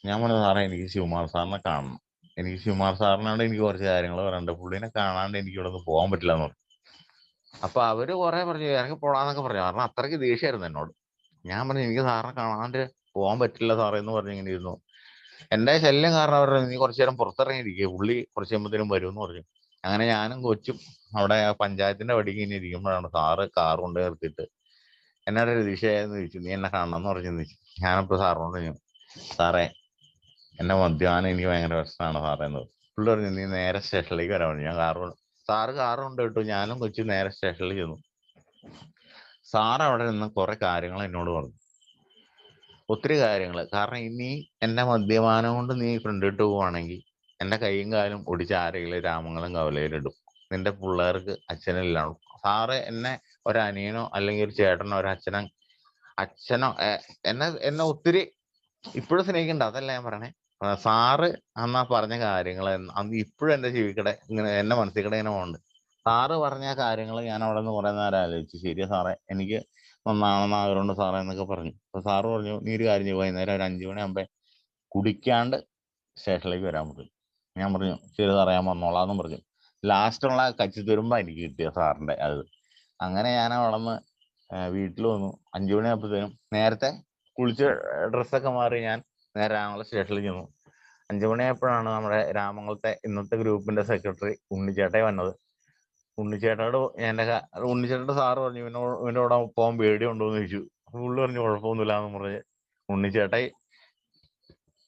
ഞാൻ പറഞ്ഞു സാറേ എനിക്ക് ശിവകുമാർ സാറിനെ കാണണം, എനിക്ക് ശിവകുമാർ സാറിനോട് എനിക്ക് കുറച്ച് കാര്യങ്ങൾ പറയണ്ട, പുള്ളിനെ കാണാണ്ട് എനിക്ക് ഇവിടെ നിന്ന് പോകാൻ പറ്റില്ല എന്ന് പറഞ്ഞു. അപ്പൊ അവര് കുറെ പറഞ്ഞു ഇറങ്ങി പോടാന്നൊക്കെ പറഞ്ഞു. കാരണം അത്രയ്ക്ക് ദേഷ്യമായിരുന്നു എന്നോട്. ഞാൻ പറഞ്ഞു എനിക്ക് സാറിനെ കാണാണ്ട് പോകാൻ പറ്റില്ല സാറേ എന്ന് പറഞ്ഞ് ഇങ്ങനെ ഇരുന്നു. എന്റെ ശല്യം കാരണം അവർ നീ കുറച്ചു നേരം പുറത്തിറങ്ങിയിരിക്കുക, പുള്ളി കുറച്ച് കഴിയുമ്പോഴത്തേനും വരും എന്ന് പറഞ്ഞു. അങ്ങനെ ഞാനും കൊച്ചും അവിടെ പഞ്ചായത്തിന്റെ വടിക്ക് ഇങ്ങനെ ഇരിക്കുമ്പോഴാണ് സാറ് കാർ കൊണ്ട് നിർത്തിയിട്ട് എന്നോട് രതീഷയെന്ന് ചോദിച്ചു, നീ എന്നെ കാണണം എന്ന് പറഞ്ഞു ചോദിച്ചു. ഞാനിപ്പോ സാറിനോട് പറഞ്ഞു സാറേ എന്നെ മദ്യപാനം എനിക്ക് ഭയങ്കര പ്രശ്നമാണ് സാറേ എന്ന്. പുള്ളി പറഞ്ഞു നീ നേരെ സ്റ്റേഷനിലേക്ക് വരാൻ പറഞ്ഞു. ഞാൻ സാറ് കാറ് കൊണ്ട് വിട്ടു. ഞാനും കൊച്ചു നേരെ സ്റ്റേഷനിൽ ചെന്നു. സാറ് അവിടെ നിന്ന് കുറെ കാര്യങ്ങൾ എന്നോട് പറഞ്ഞു, ഒത്തിരി കാര്യങ്ങൾ. കാരണം ഇനി എന്റെ മദ്യപാനം കൊണ്ട് നീ ഫ്രണ്ടിട്ട് പോവാണെങ്കിൽ എന്റെ കൈയും കാലും ഒടിച്ച് ആരെങ്കിലും രാമംഗലം കവലയിലിടും, നിന്റെ പിള്ളേർക്ക് അച്ഛനില്ലാണോ. സാറ് എന്നെ ഒരനിയനോ അല്ലെങ്കിൽ ഒരു ചേട്ടനോ ഒരു അച്ഛനോ എന്നെ ഒത്തിരി ഇപ്പോഴും സ്നേഹിക്കണ്ട, അതല്ല ഞാൻ പറയണേ. സാറ് അന്നാ പറഞ്ഞ കാര്യങ്ങൾ അന്ന് ഇപ്പോഴും എന്റെ ചെവിക്കടെ ഇങ്ങനെ എന്റെ മനസ്സിൽ കൂടെ ഇങ്ങനെ പോകുന്നുണ്ട്. സാറ് പറഞ്ഞ കാര്യങ്ങൾ ഞാൻ അവിടെ നിന്ന് കുറെ നേരം ആലോചിച്ചു. ശരിയാ സാറേ, എനിക്ക് നന്നാണെന്ന് ആഗ്രഹമുണ്ട് സാറേ എന്നൊക്കെ പറഞ്ഞു. അപ്പൊ സാറ് പറഞ്ഞു നീ ഒരു കാര്യം ചെയ്യും, വൈകുന്നേരം ഒരു 5 മണിയാകുമ്പോ കുടിക്കാണ്ട് സ്റ്റേഷനിലേക്ക് വരാൻ പറഞ്ഞു. ഞാൻ പറഞ്ഞു ശരി സാറേ ഞാൻ വന്നോളാന്ന് പറഞ്ഞു. ലാസ്റ്റുള്ള കച്ചിത്തുരുമ്പ എനിക്ക് കിട്ടിയ സാറിന്റെ അത്. അങ്ങനെ ഞാൻ അവിടെ നിന്ന് വീട്ടിൽ വന്നു. 5 മണിയാകുമ്പോഴത്തേനും നേരത്തെ കുളിച്ച് ഡ്രസ്സൊക്കെ മാറി ഞാൻ നേരെ രാമംഗലം സ്റ്റേഷനിൽ ചെന്നു. 5 മണിയായപ്പോഴാണ് നമ്മുടെ രാമംഗലത്തെ ഇന്നത്തെ ഗ്രൂപ്പിന്റെ സെക്രട്ടറി ഉണ്ണിച്ചേട്ടൻ വന്നത്. ഉണ്ണിച്ചേട്ടന്റെ സാറ് പറഞ്ഞു ഇവന്റെ കൂടെ പോകാൻ പേടിയുണ്ടോ എന്ന് ചോദിച്ചു. പുള്ളി പറഞ്ഞു കുഴപ്പമൊന്നുമില്ല എന്ന് പറഞ്ഞ് ഉണ്ണിച്ചേട്ടായി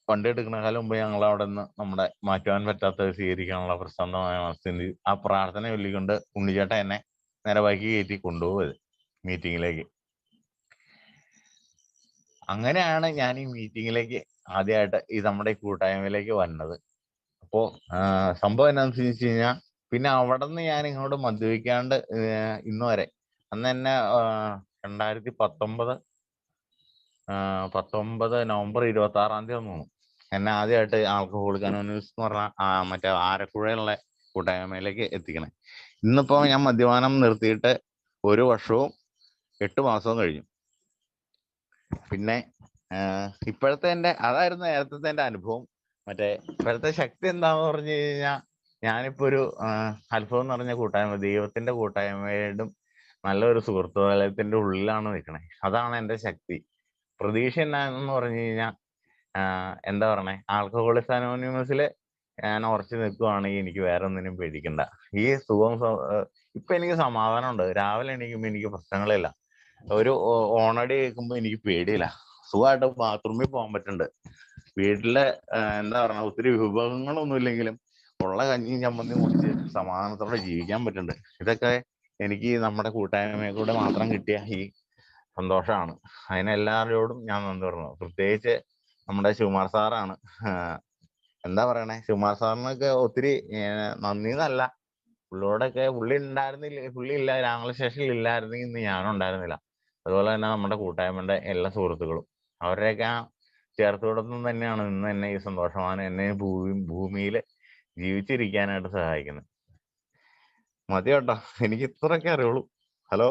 വണ്ടി എടുക്കണേക്കാളും മുമ്പ് ഞങ്ങൾ അവിടെ നിന്ന് നമ്മുടെ മാറ്റുവാൻ പറ്റാത്ത സ്വീകരിക്കാനുള്ള പ്രശാന്തമായ മനസ്സിന് ആ പ്രാർത്ഥന ചൊല്ലിക്കൊണ്ട് ഉണ്ണിച്ചേട്ടൻ എന്നെ നേരെ ബൈക്ക് കയറ്റി കൊണ്ടുപോയത് മീറ്റിങ്ങിലേക്ക്. അങ്ങനെയാണ് ഞാൻ ഈ മീറ്റിങ്ങിലേക്ക് ആദ്യമായിട്ട് ഈ നമ്മുടെ ഈ കൂട്ടായ്മയിലേക്ക് വന്നത്. അപ്പോ സംഭവം എന്താണെന്ന് വെച്ച് കഴിഞ്ഞാൽ പിന്നെ അവിടെ നിന്ന് ഞാൻ ഇങ്ങോട്ട് മദ്യപിക്കാണ്ട് ഇന്ന് വരെ. അന്ന് എന്നെ 2019 നവംബർ 26-ാം തീയതി തോന്നുന്നു എന്നെ ആദ്യമായിട്ട് ആൽക്കഹോളിക് അനോണിമസ് എന്ന് പറഞ്ഞ മറ്റേ ആരപ്പുഴയുള്ള കൂട്ടായ്മയിലേക്ക് എത്തിക്കണേ. ഇന്നിപ്പോ ഞാൻ മദ്യപാനം നിർത്തിയിട്ട് 1 വർഷവും 8 മാസവും കഴിഞ്ഞു. പിന്നെ ഇപ്പോഴത്തെ അതായിരുന്നു നേരത്തെ എന്റെ അനുഭവം. മറ്റേ ഇപ്പോഴത്തെ ശക്തി എന്താന്ന് പറഞ്ഞു കഴിഞ്ഞാൽ ഞാനിപ്പോ ഒരു അത്ഭുതം എന്ന് പറഞ്ഞ കൂട്ടായ്മ, ദൈവത്തിന്റെ കൂട്ടായ്മയോടും നല്ലൊരു സുഹൃത്ത് വലയത്തിന്റെ ഉള്ളിലാണ് നിൽക്കണേ. അതാണ് എന്റെ ശക്തി. പ്രതീക്ഷ എന്നാന്ന് പറഞ്ഞു കഴിഞ്ഞാൽ എന്താ പറയണേ, ആൽക്കഹോളിക്സ് അനോണിമസില് ഞാൻ ഉറച്ചു നിൽക്കുവാണെങ്കിൽ എനിക്ക് വേറെ ഒന്നിനും പേടിക്കണ്ട. ഈ സുഖം ഇപ്പൊ എനിക്ക് സമാധാനം ഉണ്ട്. രാവിലെ എണീക്കുമ്പോ എനിക്ക് പ്രശ്നങ്ങളില്ല. ഒരു ഓണടി കേൾക്കുമ്പോ എനിക്ക് പേടിയില്ല. സുഖമായിട്ട് ബാത്റൂമിൽ പോകാൻ പറ്റുന്നുണ്ട്. വീട്ടിലെ എന്താ പറയുക ഒത്തിരി വിഭവങ്ങളൊന്നും ഇല്ലെങ്കിലും ഉള്ള കഞ്ഞിയും ചമ്മന്തി മുറിച്ച് സമാധാനത്തോടെ ജീവിക്കാൻ പറ്റുന്നുണ്ട്. ഇതൊക്കെ എനിക്ക് നമ്മുടെ കൂട്ടായ്മയെ കൂടെ മാത്രം കിട്ടിയ ഈ സന്തോഷമാണ്. അതിനെല്ലാവരോടും ഞാൻ നന്ദി പറഞ്ഞു. പ്രത്യേകിച്ച് നമ്മുടെ ശിവകുമാർ സാറാണ്. എന്താ പറയണേ, ശിവകുമാർ സാറിനൊക്കെ ഒത്തിരി നന്ദി എന്നല്ല, പുള്ളിയോടൊക്കെ പുള്ളി ഇല്ല രാമംഗലം സ്റ്റേഷനിൽ ഇല്ലായിരുന്നെങ്കിൽ ഇന്ന് ഞാനും ഉണ്ടായിരുന്നില്ല. അതുപോലെ തന്നെ നമ്മുടെ കൂട്ടായ്മയുടെ എല്ലാ സുഹൃത്തുക്കളും അവരുടെയൊക്കെ ചേർത്തുവിടുന്നത് തന്നെയാണ് ഇന്ന് എന്നെ ഈ സന്തോഷമാണ് എന്നെ ഭൂമിയിൽ ജീവിച്ചിരിക്കാനായിട്ട് സഹായിക്കുന്നത്. മതി കേട്ടോ, എനിക്ക് ഇത്രയൊക്കെ അറിയുള്ളൂ. ഹലോ.